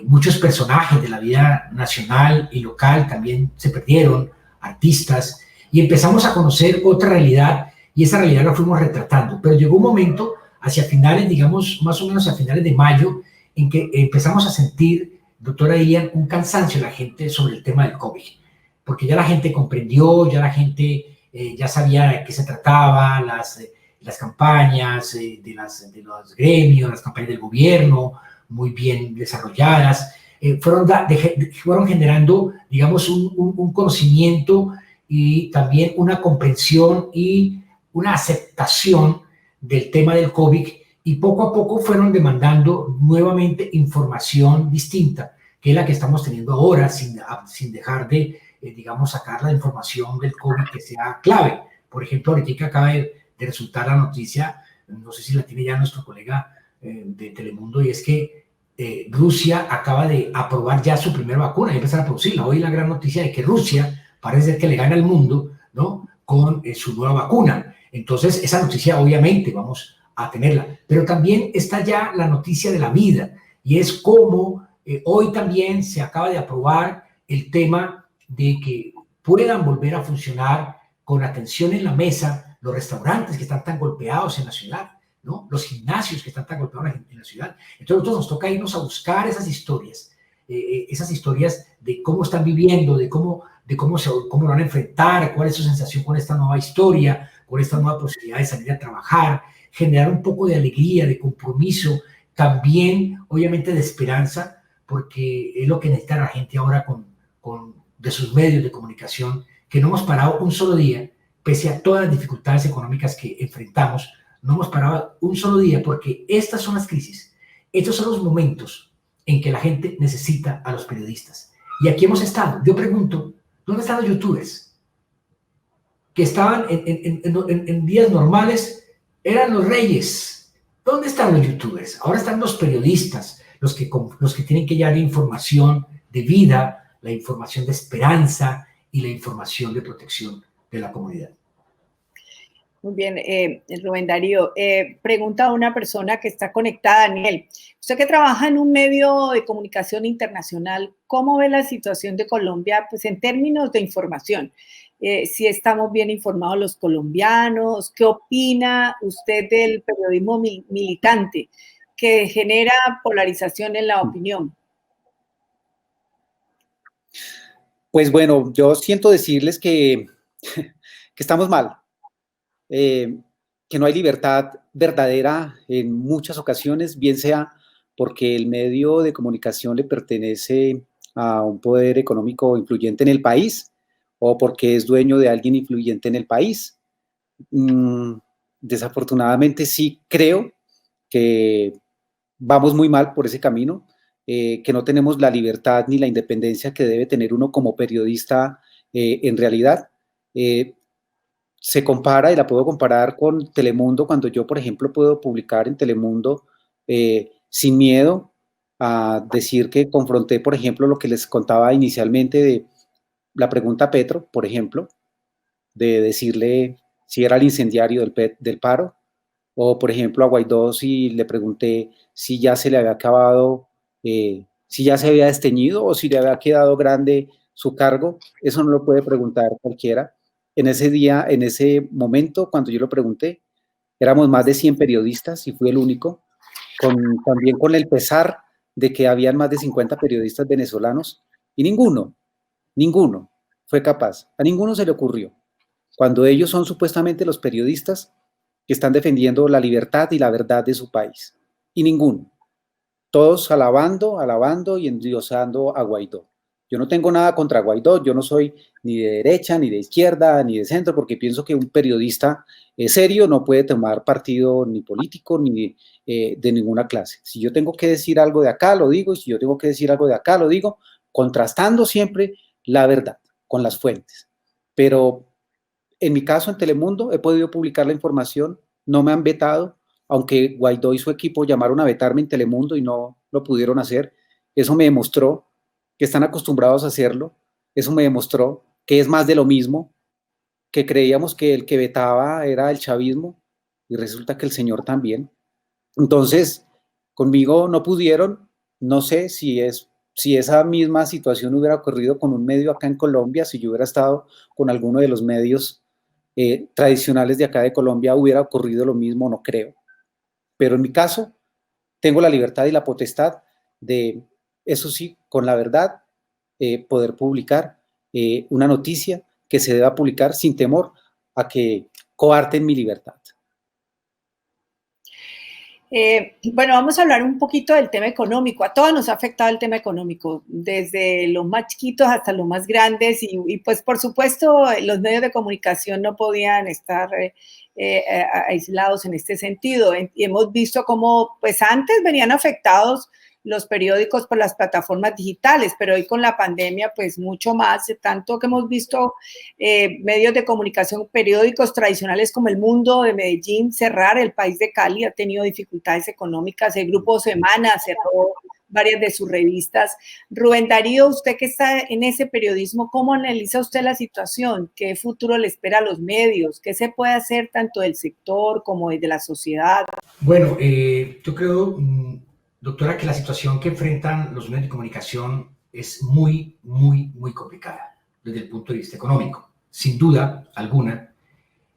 Muchos personajes de la vida nacional y local también se perdieron, artistas, y empezamos a conocer otra realidad, y esa realidad la fuimos retratando. Pero llegó un momento, hacia finales, digamos, más o menos a finales de mayo, en que empezamos a sentir, doctora Ilian, un cansancio de la gente sobre el tema del COVID, porque ya la gente comprendió, ya la gente ya sabía de qué se trataba, las campañas de los gremios, las campañas del gobierno, muy bien desarrolladas, fueron generando, digamos, un conocimiento y también una comprensión y una aceptación del tema del COVID, y poco a poco fueron demandando nuevamente información distinta, que es la que estamos teniendo ahora, sin dejar de, digamos, sacar la información del COVID que sea clave. Por ejemplo, ahorita acaba de resultar la noticia, no sé si la tiene ya nuestro colega de Telemundo, y es que Rusia acaba de aprobar ya su primera vacuna y empezar a producirla. Hoy la gran noticia de que Rusia parece ser que le gana al mundo, ¿no?, con su nueva vacuna. Entonces, esa noticia obviamente vamos a tenerla. Pero también está ya la noticia de la vida, y es cómo hoy también se acaba de aprobar el tema de que puedan volver a funcionar con atención en la mesa los restaurantes que están tan golpeados en la ciudad, ¿no?, los gimnasios que están tan golpeados en la ciudad. Entonces, nosotros nos toca irnos a buscar esas historias de cómo están viviendo, de cómo lo van a enfrentar, cuál es su sensación con esta nueva historia, con esta nueva posibilidad de salir a trabajar, generar un poco de alegría, de compromiso, también, obviamente, de esperanza, porque es lo que necesita la gente ahora de sus medios de comunicación, que no hemos parado un solo día, pese a todas las dificultades económicas que enfrentamos, no hemos parado un solo día porque estas son las crisis, estos son los momentos en que la gente necesita a los periodistas. Y aquí hemos estado. Yo pregunto, ¿dónde están los youtubers? Que estaban en días normales, eran los reyes. ¿Dónde están los youtubers? Ahora están los periodistas, los que tienen que llevar la información de vida, la información de esperanza y la información de protección de la comunidad. Muy bien, Rubén Darío. Pregunta a una persona que está conectada, Daniel. Usted que trabaja en un medio de comunicación internacional, ¿cómo ve la situación de Colombia pues, en términos de información? Si estamos bien informados los colombianos, ¿qué opina usted del periodismo militante que genera polarización en la opinión? Pues bueno, yo siento decirles que estamos mal. Que no hay libertad verdadera en muchas ocasiones, bien sea porque el medio de comunicación le pertenece a un poder económico influyente en el país o porque es dueño de alguien influyente en el país. Desafortunadamente sí creo que vamos muy mal por ese camino, que no tenemos la libertad ni la independencia que debe tener uno como periodista en realidad. Se compara y la puedo comparar con Telemundo cuando yo, por ejemplo, puedo publicar en Telemundo sin miedo a decir que confronté, por ejemplo, lo que les contaba inicialmente de la pregunta a Petro, por ejemplo, de decirle si era el incendiario del paro, o por ejemplo a Guaidó si le pregunté si ya se le había acabado, si ya se había desteñido o si le había quedado grande su cargo. Eso no lo puede preguntar cualquiera. En ese día, en ese momento, cuando yo lo pregunté, éramos más de 100 periodistas y fui el único, también con el pesar de que habían más de 50 periodistas venezolanos y ninguno fue capaz, a ninguno se le ocurrió, cuando ellos son supuestamente los periodistas que están defendiendo la libertad y la verdad de su país, y ninguno, todos alabando y endiosando a Guaidó. Yo no tengo nada contra Guaidó, yo no soy ni de derecha, ni de izquierda, ni de centro, porque pienso que un periodista serio no puede tomar partido ni político ni de ninguna clase. Si yo tengo que decir algo de acá, lo digo, y si yo tengo que decir algo de acá, lo digo, contrastando siempre la verdad con las fuentes. Pero en mi caso, en Telemundo, he podido publicar la información, no me han vetado, aunque Guaidó y su equipo llamaron a vetarme en Telemundo y no lo pudieron hacer. Eso me demostró que están acostumbrados a hacerlo. Eso me demostró que es más de lo mismo, que creíamos que el que vetaba era el chavismo y resulta que el señor también. Entonces, conmigo no pudieron. No sé si esa misma situación hubiera ocurrido con un medio acá en Colombia, si yo hubiera estado con alguno de los medios tradicionales de acá de Colombia, hubiera ocurrido lo mismo, no creo. Pero en mi caso, tengo la libertad y la potestad de, eso sí, con la verdad, poder publicar una noticia que se deba publicar sin temor a que coarten mi libertad. Bueno, vamos a hablar un poquito del tema económico. A todos nos ha afectado el tema económico, desde los más chiquitos hasta los más grandes y pues por supuesto los medios de comunicación no podían estar aislados en este sentido. Y hemos visto cómo pues antes venían afectados los periódicos por las plataformas digitales, pero hoy con la pandemia pues mucho más, tanto que hemos visto medios de comunicación, periódicos tradicionales como El Mundo de Medellín cerrar, El País de Cali ha tenido dificultades económicas, el Grupo Semana cerró varias de sus revistas. Rubén Darío, usted que está en ese periodismo, ¿cómo analiza usted la situación? ¿Qué futuro le espera a los medios? ¿Qué se puede hacer tanto del sector como desde la sociedad? Bueno, yo creo, doctora, que la situación que enfrentan los medios de comunicación es muy, muy, muy complicada desde el punto de vista económico. Sin duda alguna,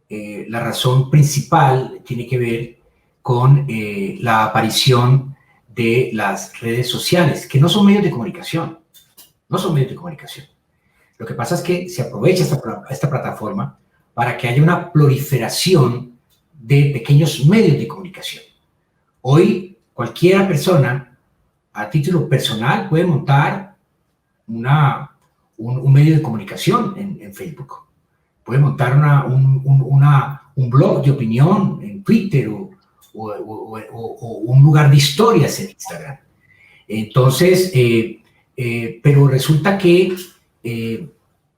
la razón principal tiene que ver con la aparición de las redes sociales, que no son medios de comunicación, no son medios de comunicación. Lo que pasa es que se aprovecha esta plataforma para que haya una proliferación de pequeños medios de comunicación. Hoy, cualquier persona, a título personal, puede montar un medio de comunicación en Facebook. Puede montar un blog de opinión en Twitter o un lugar de historias en Instagram. Entonces, pero resulta que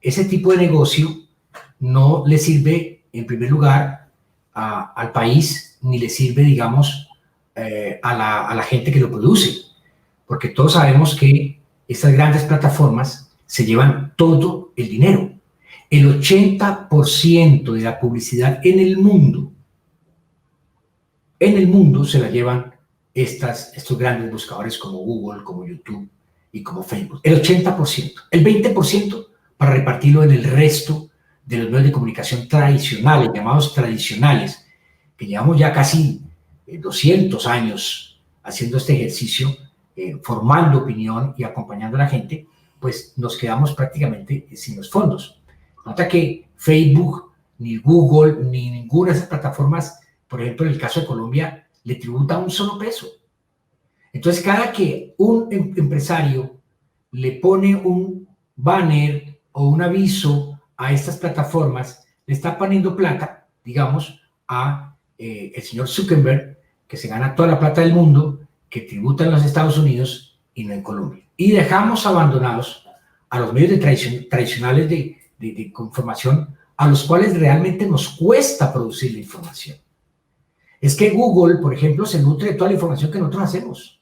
ese tipo de negocio no le sirve, en primer lugar, al país, ni le sirve, digamos, a la gente que lo produce. Porque todos sabemos que estas grandes plataformas se llevan todo el dinero. El 80% de la publicidad en el mundo se la llevan estos grandes buscadores como Google, como YouTube y como Facebook. El 80%. El 20% para repartirlo en el resto de los medios de comunicación tradicionales, llamados tradicionales, que llevamos ya casi 200 años haciendo este ejercicio, formando opinión y acompañando a la gente, pues nos quedamos prácticamente sin los fondos. Nota que Facebook, ni Google, ni ninguna de esas plataformas, por ejemplo, en el caso de Colombia, le tributa un solo peso. Entonces, cada que un empresario le pone un banner o un aviso a estas plataformas, le está poniendo plata, digamos, a el señor Zuckerberg, que se gana toda la plata del mundo, que tributa en los Estados Unidos y no en Colombia. Y dejamos abandonados a los medios tradicionales de información, a los cuales realmente nos cuesta producir la información. Es que Google, por ejemplo, se nutre de toda la información que nosotros hacemos.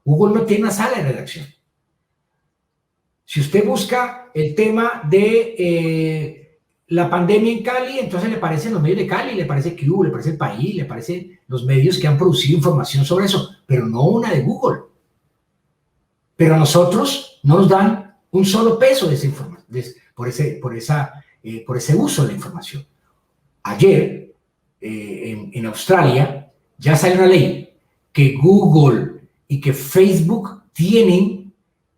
Google no tiene una sala de redacción. Si usted busca el tema de la pandemia en Cali, entonces le aparecen los medios de Cali, le aparece Q, le aparece El País, le aparecen los medios que han producido información sobre eso, pero no una de Google. Pero a nosotros no nos dan un solo peso de esa información, por ese uso de la información. Ayer, en Australia, ya salió una ley que Google y que Facebook tienen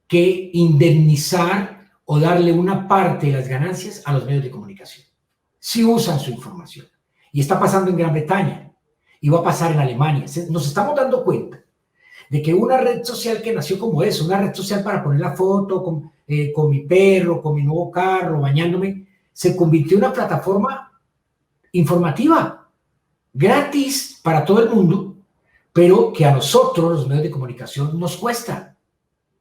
que indemnizar o darle una parte de las ganancias a los medios de comunicación, si usan su información. Y está pasando en Gran Bretaña, y va a pasar en Alemania. Nos estamos dando cuenta de que una red social que nació como eso, una red social para poner la foto con mi perro, con mi nuevo carro, bañándome, se convirtió en una plataforma informativa, gratis para todo el mundo, pero que a nosotros, los medios de comunicación, nos cuesta.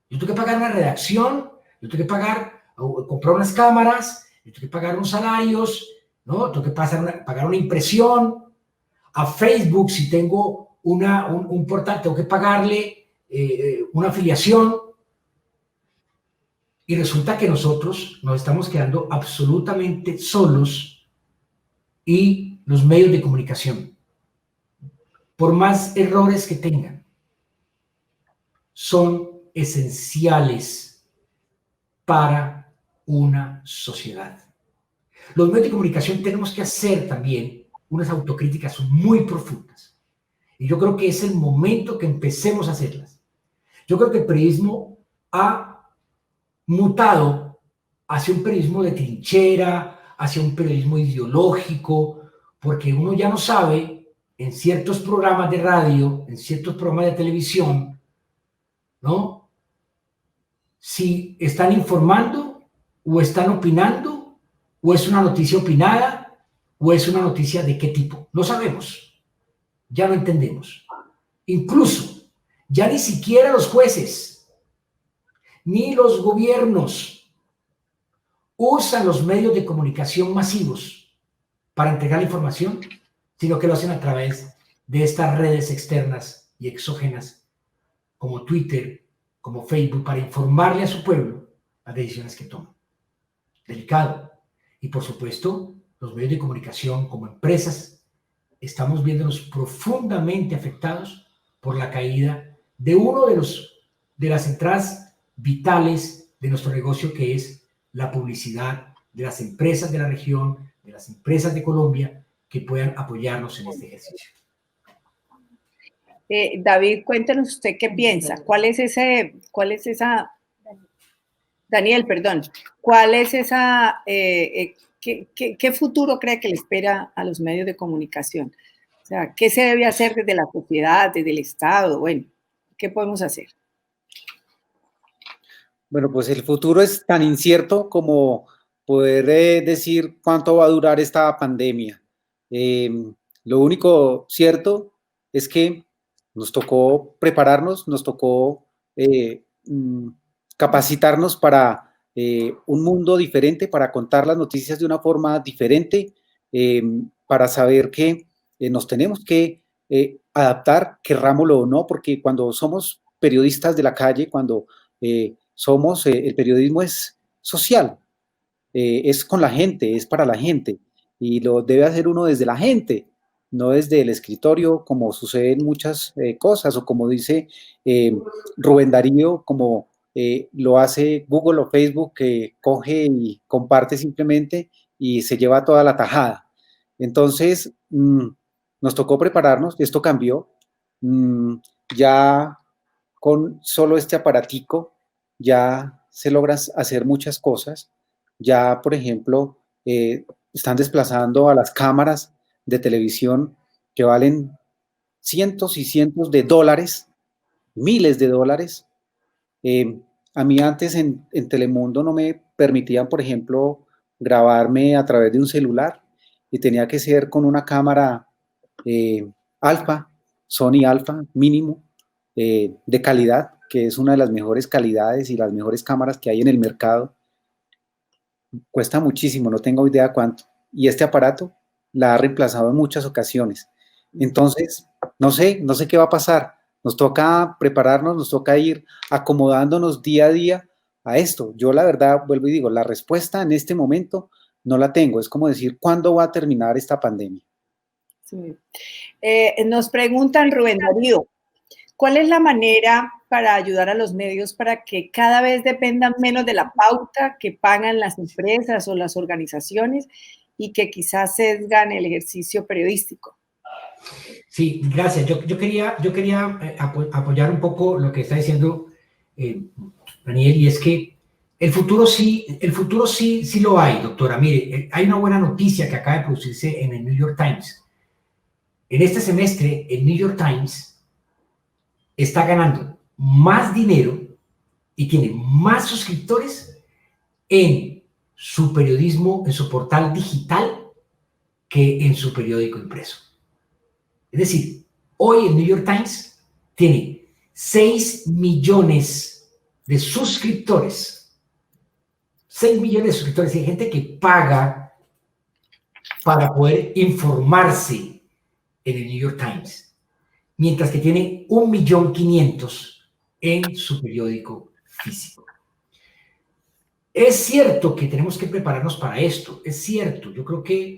Yo tengo que pagar una redacción, yo tengo que comprar unas cámaras, yo tengo que pagar unos salarios, ¿no? Tengo que pagar una impresión. A Facebook, si tengo un portal, tengo que pagarle una afiliación. Y resulta que nosotros nos estamos quedando absolutamente solos, y los medios de comunicación, por más errores que tengan, son esenciales para una sociedad. Los medios de comunicación tenemos que hacer también unas autocríticas muy profundas. Y yo creo que es el momento que empecemos a hacerlas. Yo creo que el periodismo ha mutado hacia un periodismo de trinchera, hacia un periodismo ideológico, porque uno ya no sabe en ciertos programas de radio, en ciertos programas de televisión, ¿no?, si están informando o están opinando, o es una noticia opinada, o es una noticia de qué tipo. No sabemos, ya no entendemos. Incluso, ya ni siquiera los jueces, ni los gobiernos usan los medios de comunicación masivos para entregar la información, sino que lo hacen a través de estas redes externas y exógenas, como Twitter, como Facebook, para informarle a su pueblo las decisiones que toman. Delicado. Y por supuesto, los medios de comunicación como empresas estamos viéndonos profundamente afectados por la caída de uno de las entradas vitales de nuestro negocio, que es la publicidad de las empresas de la región, de las empresas de Colombia, que puedan apoyarnos en este ejercicio. David, cuéntenos usted qué piensa. Daniel, perdón. ¿Cuál es esa, qué futuro cree que le espera a los medios de comunicación? O sea, ¿qué se debe hacer desde la sociedad, desde el Estado? Bueno, ¿qué podemos hacer? Bueno, pues el futuro es tan incierto como poder decir cuánto va a durar esta pandemia. Eh, lo único cierto es que nos tocó prepararnos, nos tocó capacitarnos para un mundo diferente, para contar las noticias de una forma diferente, eh, para saber que nos tenemos que adaptar, querrámoslo o no, porque cuando somos periodistas de la calle, cuando el periodismo es social, es con la gente, es para la gente, y lo debe hacer uno desde la gente, no desde el escritorio, como sucede en muchas cosas, o como dice Rubén Darío, como lo hace Google o Facebook, que coge y comparte simplemente y se lleva toda la tajada. Entonces, nos tocó prepararnos, esto cambió, ya con solo este aparatico ya se logran hacer muchas cosas. Ya, por ejemplo, están desplazando a las cámaras de televisión que valen cientos y cientos de dólares, miles de dólares. A mí antes en Telemundo no me permitían, por ejemplo, grabarme a través de un celular y tenía que ser con una cámara Alfa, Sony Alfa mínimo, de calidad, que es una de las mejores calidades y las mejores cámaras que hay en el mercado. Cuesta muchísimo, no tengo idea cuánto. Y este aparato la ha reemplazado en muchas ocasiones. Entonces, no sé qué va a pasar. Nos toca prepararnos, nos toca ir acomodándonos día a día a esto. Yo la verdad, vuelvo y digo, la respuesta en este momento no la tengo. Es como decir, ¿cuándo va a terminar esta pandemia? Sí. Nos preguntan, Rubén Darío, ¿cuál es la manera para ayudar a los medios para que cada vez dependan menos de la pauta que pagan las empresas o las organizaciones y que quizás sesgan el ejercicio periodístico? Sí, gracias. Yo quería apoyar un poco lo que está diciendo Daniel, y es que el futuro sí lo hay, doctora. Mire, hay una buena noticia que acaba de producirse en el New York Times. En este semestre, el New York Times está ganando más dinero y tiene más suscriptores en su periodismo, en su portal digital, que en su periódico impreso. Es decir, hoy el New York Times tiene 6 millones de suscriptores. 6 millones de suscriptores. Y hay gente que paga para poder informarse en el New York Times, mientras que tiene 1.500.000 en su periódico físico. Es cierto que tenemos que prepararnos para esto, es cierto. Yo creo que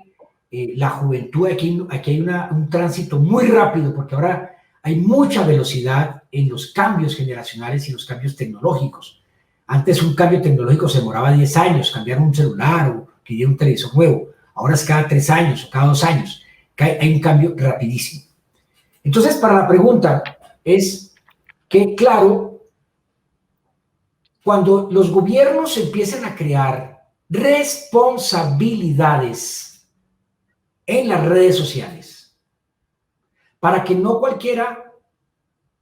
la juventud, aquí hay un tránsito muy rápido, porque ahora hay mucha velocidad en los cambios generacionales y los cambios tecnológicos. Antes un cambio tecnológico se demoraba 10 años, cambiar un celular o que diera un televisor nuevo. Ahora es cada 3 años o cada 2 años. Hay un cambio rapidísimo. Entonces, para la pregunta es que, claro, cuando los gobiernos empiezan a crear responsabilidades en las redes sociales, para que no cualquiera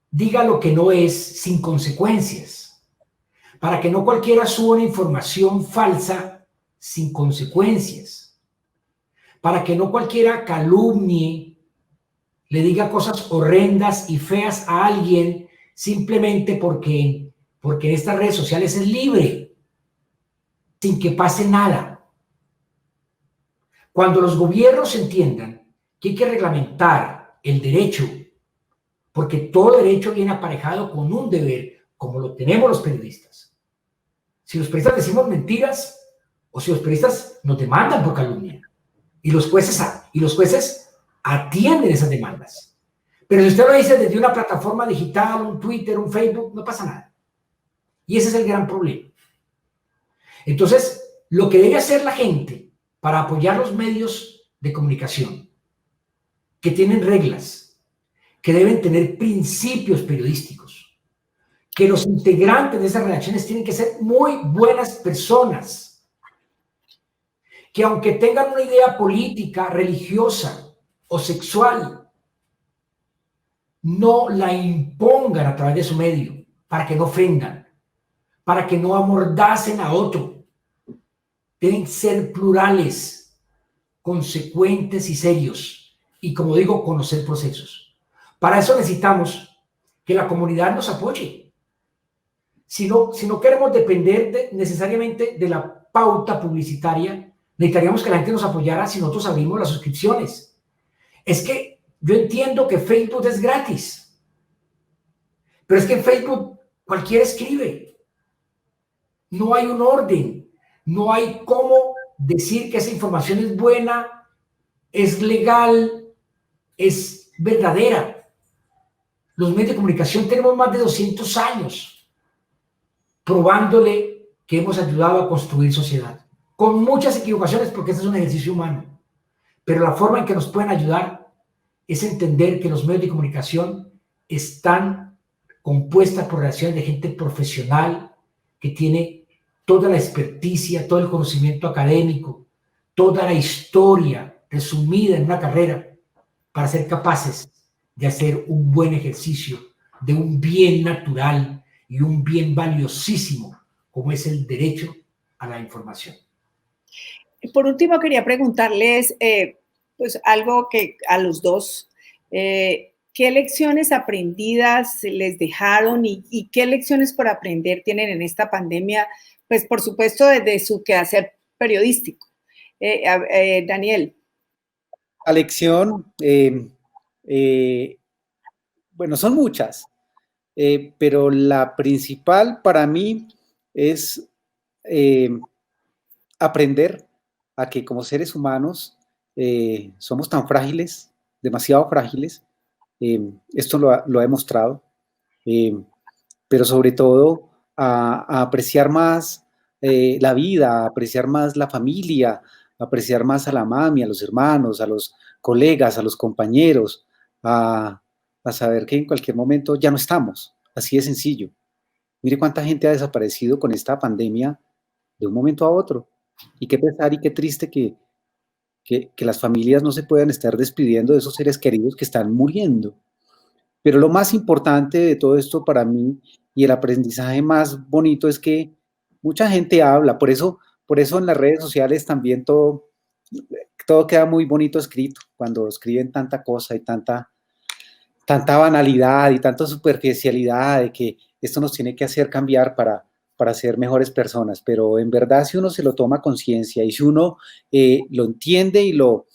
diga lo que no es sin consecuencias, para que no cualquiera suba una información falsa sin consecuencias, para que no cualquiera calumnie, le diga cosas horrendas y feas a alguien simplemente porque en estas redes sociales es libre, sin que pase nada. Cuando los gobiernos entiendan que hay que reglamentar el derecho, porque todo derecho viene aparejado con un deber, como lo tenemos los periodistas. Si los periodistas decimos mentiras, o si los periodistas nos demandan por calumnia, y los jueces atienden esas demandas. Pero si usted lo dice desde una plataforma digital, un Twitter, un Facebook, no pasa nada. Y ese es el gran problema. Entonces, lo que debe hacer la gente para apoyar los medios de comunicación, que tienen reglas, que deben tener principios periodísticos, que los integrantes de esas redacciones tienen que ser muy buenas personas, que aunque tengan una idea política, religiosa o sexual, no la impongan a través de su medio para que no ofendan. para que no amordacen a otro. Deben ser plurales, consecuentes y serios. Y como digo, conocer procesos. Para eso necesitamos que la comunidad nos apoye. Si no queremos depender necesariamente de la pauta publicitaria, necesitaríamos que la gente nos apoyara si nosotros abrimos las suscripciones. Es que yo entiendo que Facebook es gratis, pero es que en Facebook cualquiera escribe. No hay un orden, no hay cómo decir que esa información es buena, es legal, es verdadera. Los medios de comunicación tenemos más de 200 años probándole que hemos ayudado a construir sociedad, con muchas equivocaciones porque este es un ejercicio humano, pero la forma en que nos pueden ayudar es entender que los medios de comunicación están compuestas por relaciones de gente profesional que tiene toda la experticia, todo el conocimiento académico, toda la historia resumida en una carrera para ser capaces de hacer un buen ejercicio de un bien natural y un bien valiosísimo como es el derecho a la información. Por último, quería preguntarles pues algo que a los dos, ¿qué lecciones aprendidas les dejaron y qué lecciones por aprender tienen en esta pandemia? Pues por supuesto desde su quehacer periodístico. Daniel. La lección, bueno, son muchas, pero la principal para mí es aprender a que como seres humanos somos tan frágiles, demasiado frágiles. Esto lo ha demostrado, pero sobre todo a apreciar más la vida, a apreciar más la familia, a apreciar más a la mami, a los hermanos, a los colegas, a los compañeros, a saber que en cualquier momento ya no estamos, así de sencillo. Mire cuánta gente ha desaparecido con esta pandemia de un momento a otro, y qué pesar y qué triste que las familias no se puedan estar despidiendo de esos seres queridos que están muriendo. Pero lo más importante de todo esto para mí, y el aprendizaje más bonito, es que mucha gente habla, por eso en las redes sociales también todo queda muy bonito escrito, cuando escriben tanta cosa y tanta banalidad y tanta superficialidad de que esto nos tiene que hacer cambiar para ser mejores personas, pero en verdad si uno se lo toma conciencia y si uno lo entiende y lo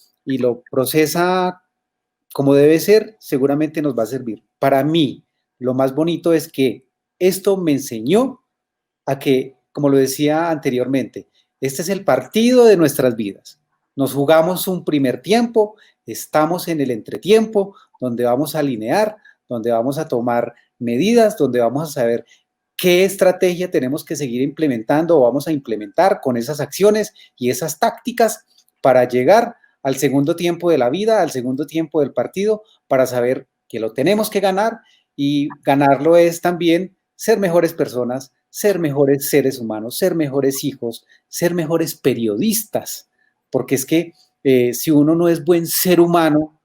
procesa como debe ser, seguramente nos va a servir. Para mí, lo más bonito es que esto me enseñó a que, como lo decía anteriormente, este es el partido de nuestras vidas. Nos jugamos un primer tiempo, estamos en el entretiempo, donde vamos a alinear, donde vamos a tomar medidas, donde vamos a saber qué estrategia tenemos que seguir implementando o vamos a implementar con esas acciones y esas tácticas para llegar al segundo tiempo de la vida, al segundo tiempo del partido, para saber que lo tenemos que ganar, y ganarlo es también ser mejores personas, ser mejores seres humanos, ser mejores hijos, ser mejores periodistas, porque es que si uno no es buen ser humano,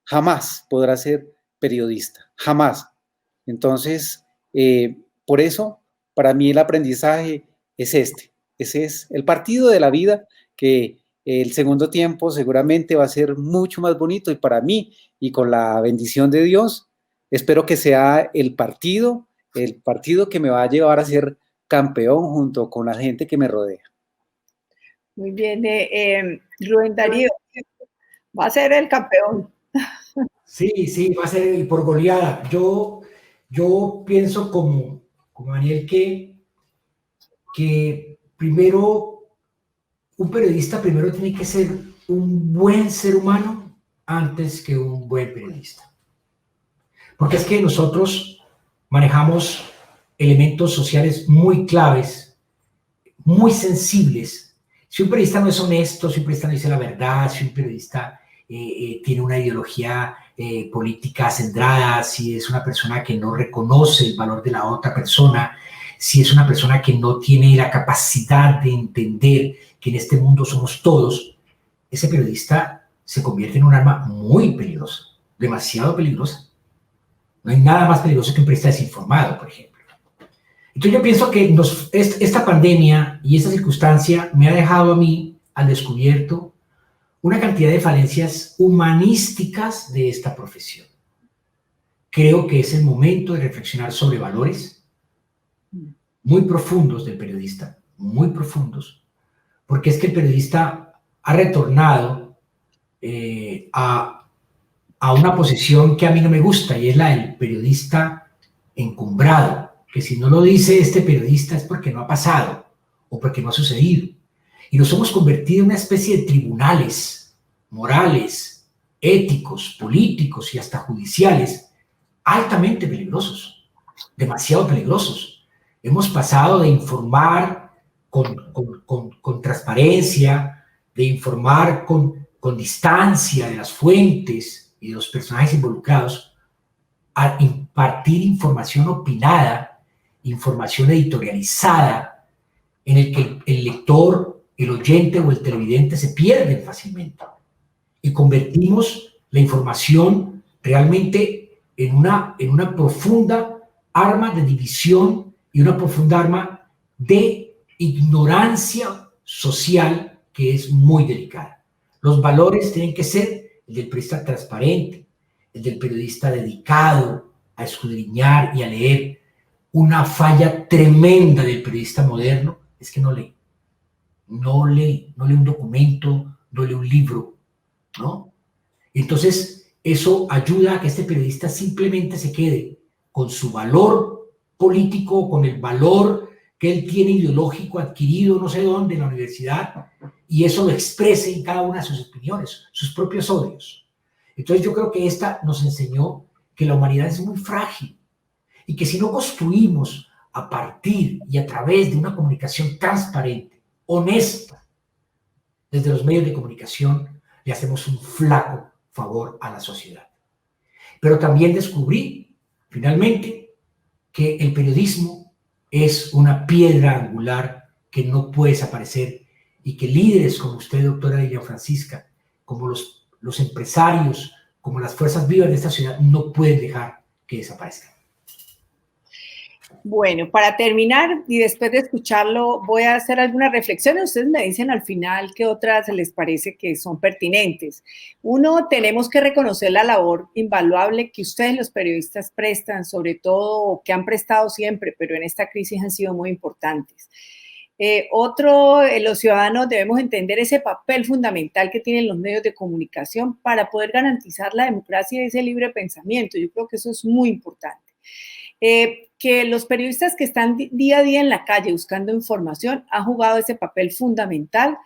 jamás podrá ser periodista, jamás. Entonces, por eso, para mí el aprendizaje es ese es el partido de la vida, que el segundo tiempo seguramente va a ser mucho más bonito, y para mí, y con la bendición de Dios, espero que sea el partido que me va a llevar a ser campeón junto con la gente que me rodea. Muy bien, Rubén Darío, va a ser el campeón. Sí, va a ser el por goleada. Yo pienso como Daniel que primero, un periodista primero tiene que ser un buen ser humano antes que un buen periodista. Porque es que nosotros manejamos elementos sociales muy claves, muy sensibles. Si un periodista no es honesto, si un periodista no dice la verdad, si un periodista tiene una ideología política centrada, si es una persona que no reconoce el valor de la otra persona, si es una persona que no tiene la capacidad de entender que en este mundo somos todos, ese periodista se convierte en un arma muy peligrosa, demasiado peligrosa. No hay nada más peligroso que un periodista desinformado, por ejemplo. Entonces yo pienso que esta pandemia y esta circunstancia me ha dejado a mí al descubierto una cantidad de falencias humanísticas de esta profesión. Creo que es el momento de reflexionar sobre valores muy profundos del periodista, muy profundos, porque es que el periodista ha retornado a una posición que a mí no me gusta, y es la del periodista encumbrado, que si no lo dice este periodista es porque no ha pasado o porque no ha sucedido. Y nos hemos convertido en una especie de tribunales morales, éticos, políticos y hasta judiciales altamente peligrosos, demasiado peligrosos. Hemos pasado de informar con transparencia, de informar con distancia de las fuentes y de los personajes involucrados, a impartir información opinada, información editorializada, en el que el lector, el oyente o el televidente se pierden fácilmente. Y convertimos la información realmente en una profunda arma de división y una profunda arma de ignorancia social que es muy delicada. Los valores tienen que ser el del periodista transparente, el del periodista dedicado a escudriñar y a leer. Una falla tremenda del periodista moderno es que no lee un documento, no lee un libro, ¿no? Entonces, eso ayuda a que este periodista simplemente se quede con su valor político, con el valor que él tiene ideológico adquirido no sé dónde en la universidad, y eso lo exprese en cada una de sus opiniones, sus propios odios. Entonces yo creo que esta nos enseñó que la humanidad es muy frágil y que si no construimos a partir y a través de una comunicación transparente, honesta, desde los medios de comunicación, le hacemos un flaco favor a la sociedad. Pero también descubrí, finalmente, que el periodismo es una piedra angular que no puede desaparecer y que líderes como usted, doctora Dilia Francisca, como los empresarios, como las fuerzas vivas de esta ciudad, no pueden dejar que desaparezcan. Bueno, para terminar y después de escucharlo, voy a hacer algunas reflexiones. Ustedes me dicen al final qué otras les parece que son pertinentes. Uno, tenemos que reconocer la labor invaluable que ustedes los periodistas prestan, sobre todo que han prestado siempre, pero en esta crisis han sido muy importantes. Otro, los ciudadanos debemos entender ese papel fundamental que tienen los medios de comunicación para poder garantizar la democracia y ese libre pensamiento. Yo creo que eso es muy importante. Que los periodistas que están día a día en la calle buscando información han jugado ese papel fundamental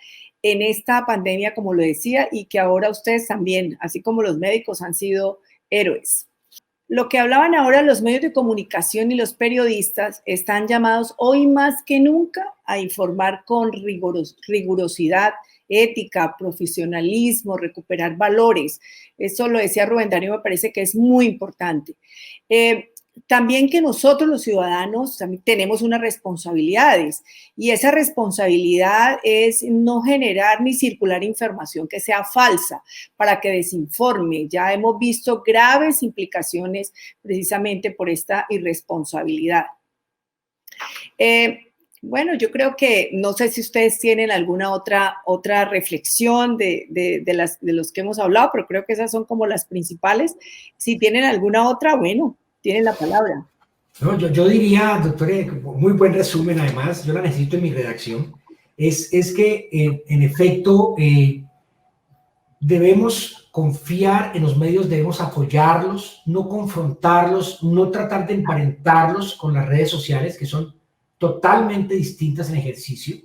en esta pandemia, como lo decía, y que ahora ustedes también, así como los médicos, han sido héroes. Lo que hablaban ahora los medios de comunicación y los periodistas están llamados hoy más que nunca a informar con rigurosidad, ética, profesionalismo, recuperar valores. Eso lo decía Rubén Darío, me parece que es muy importante. También que nosotros los ciudadanos también tenemos unas responsabilidades, y esa responsabilidad es no generar ni circular información que sea falsa para que desinforme. Ya hemos visto graves implicaciones precisamente por esta irresponsabilidad. Bueno, yo creo que, no sé si ustedes tienen alguna otra reflexión de los que hemos hablado, pero creo que esas son como las principales. Si tienen alguna otra, bueno, tienen la palabra. No, yo diría, doctor, muy buen resumen, además, yo la necesito en mi redacción, es que en efecto debemos confiar en los medios, debemos apoyarlos, no confrontarlos, no tratar de emparentarlos con las redes sociales, que son totalmente distintas en ejercicio,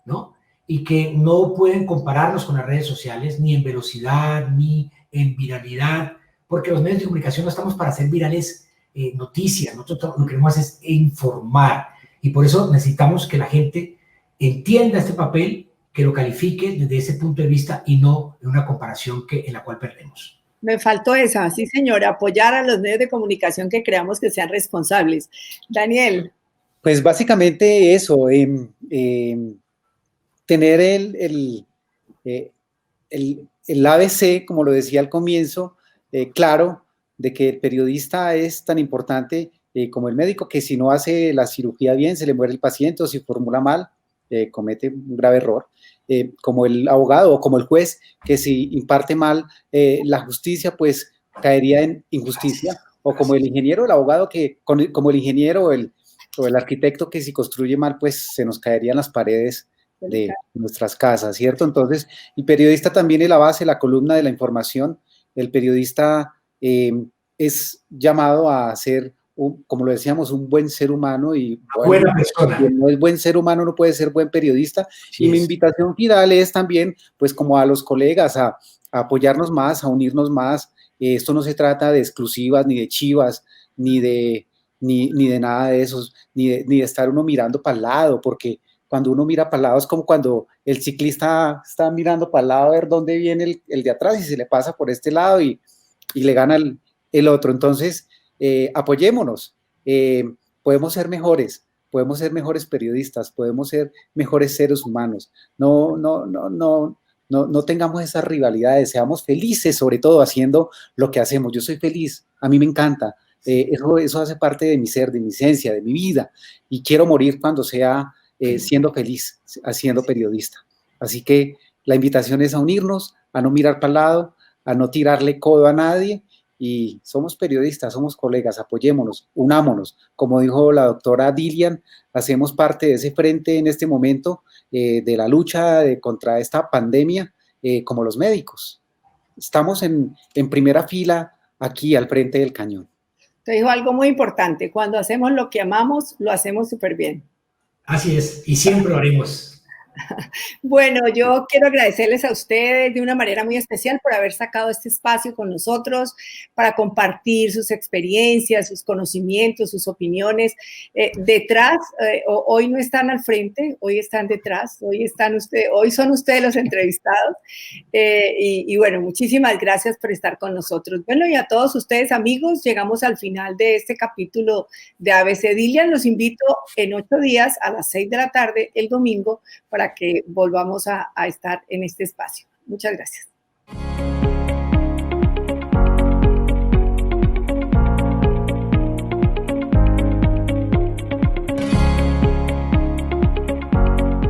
¿no? Y que no pueden compararnos con las redes sociales ni en velocidad, ni en viralidad, porque los medios de comunicación no estamos para hacer virales noticias, nosotros lo que queremos es informar, y por eso necesitamos que la gente entienda este papel, que lo califique desde ese punto de vista y no en una comparación en la cual perdemos. Me faltó esa, sí señora, apoyar a los medios de comunicación que creamos que sean responsables. Daniel. Pues básicamente eso, tener el ABC, como lo decía al comienzo, claro, de que el periodista es tan importante como el médico que si no hace la cirugía bien se le muere el paciente o si formula mal comete un grave error, como el abogado o como el juez que si imparte mal la justicia pues caería en injusticia, o como el ingeniero, el abogado que, como el ingeniero o el arquitecto que si construye mal pues se nos caerían las paredes de nuestras casas, ¿cierto? Entonces, el periodista también es la base, la columna de la información. El periodista es llamado a ser, como lo decíamos, un buen ser humano y bueno, buena persona. quien no es buen ser humano no puede ser buen periodista. Sí, y mi invitación final es también, pues como a los colegas, a apoyarnos más, a unirnos más. Esto no se trata de exclusivas, ni de chivas, ni de nada de esos, ni de estar uno mirando para el lado, porque cuando uno mira para el lado es como cuando el ciclista está mirando para el lado a ver dónde viene el de atrás y se le pasa por este lado y le gana el otro. Entonces, apoyémonos, podemos ser mejores periodistas, podemos ser mejores seres humanos. No tengamos esas rivalidades, seamos felices sobre todo haciendo lo que hacemos. Yo soy feliz, a mí me encanta, eso hace parte de mi ser, de mi esencia, de mi vida, y quiero morir cuando sea siendo feliz, haciendo periodista. Así que la invitación es a unirnos, a no mirar para el lado, a no tirarle codo a nadie, y somos periodistas, somos colegas, apoyémonos, unámonos. Como dijo la doctora Dilian, hacemos parte de ese frente en este momento de la lucha contra esta pandemia, como los médicos. Estamos en primera fila aquí al frente del cañón. Te dijo algo muy importante, cuando hacemos lo que amamos, lo hacemos súper bien. Así es, y siempre lo haremos. Bueno, yo quiero agradecerles a ustedes de una manera muy especial por haber sacado este espacio con nosotros para compartir sus experiencias, sus conocimientos, sus opiniones. Detrás, hoy no están al frente, hoy están detrás, hoy son ustedes los entrevistados. Y bueno, muchísimas gracias por estar con nosotros. Bueno, y a todos ustedes, amigos, llegamos al final de este capítulo de ABC Dilian. Los invito en 8 días a las 6 de la tarde, el domingo, para que volvamos a estar en este espacio. Muchas gracias.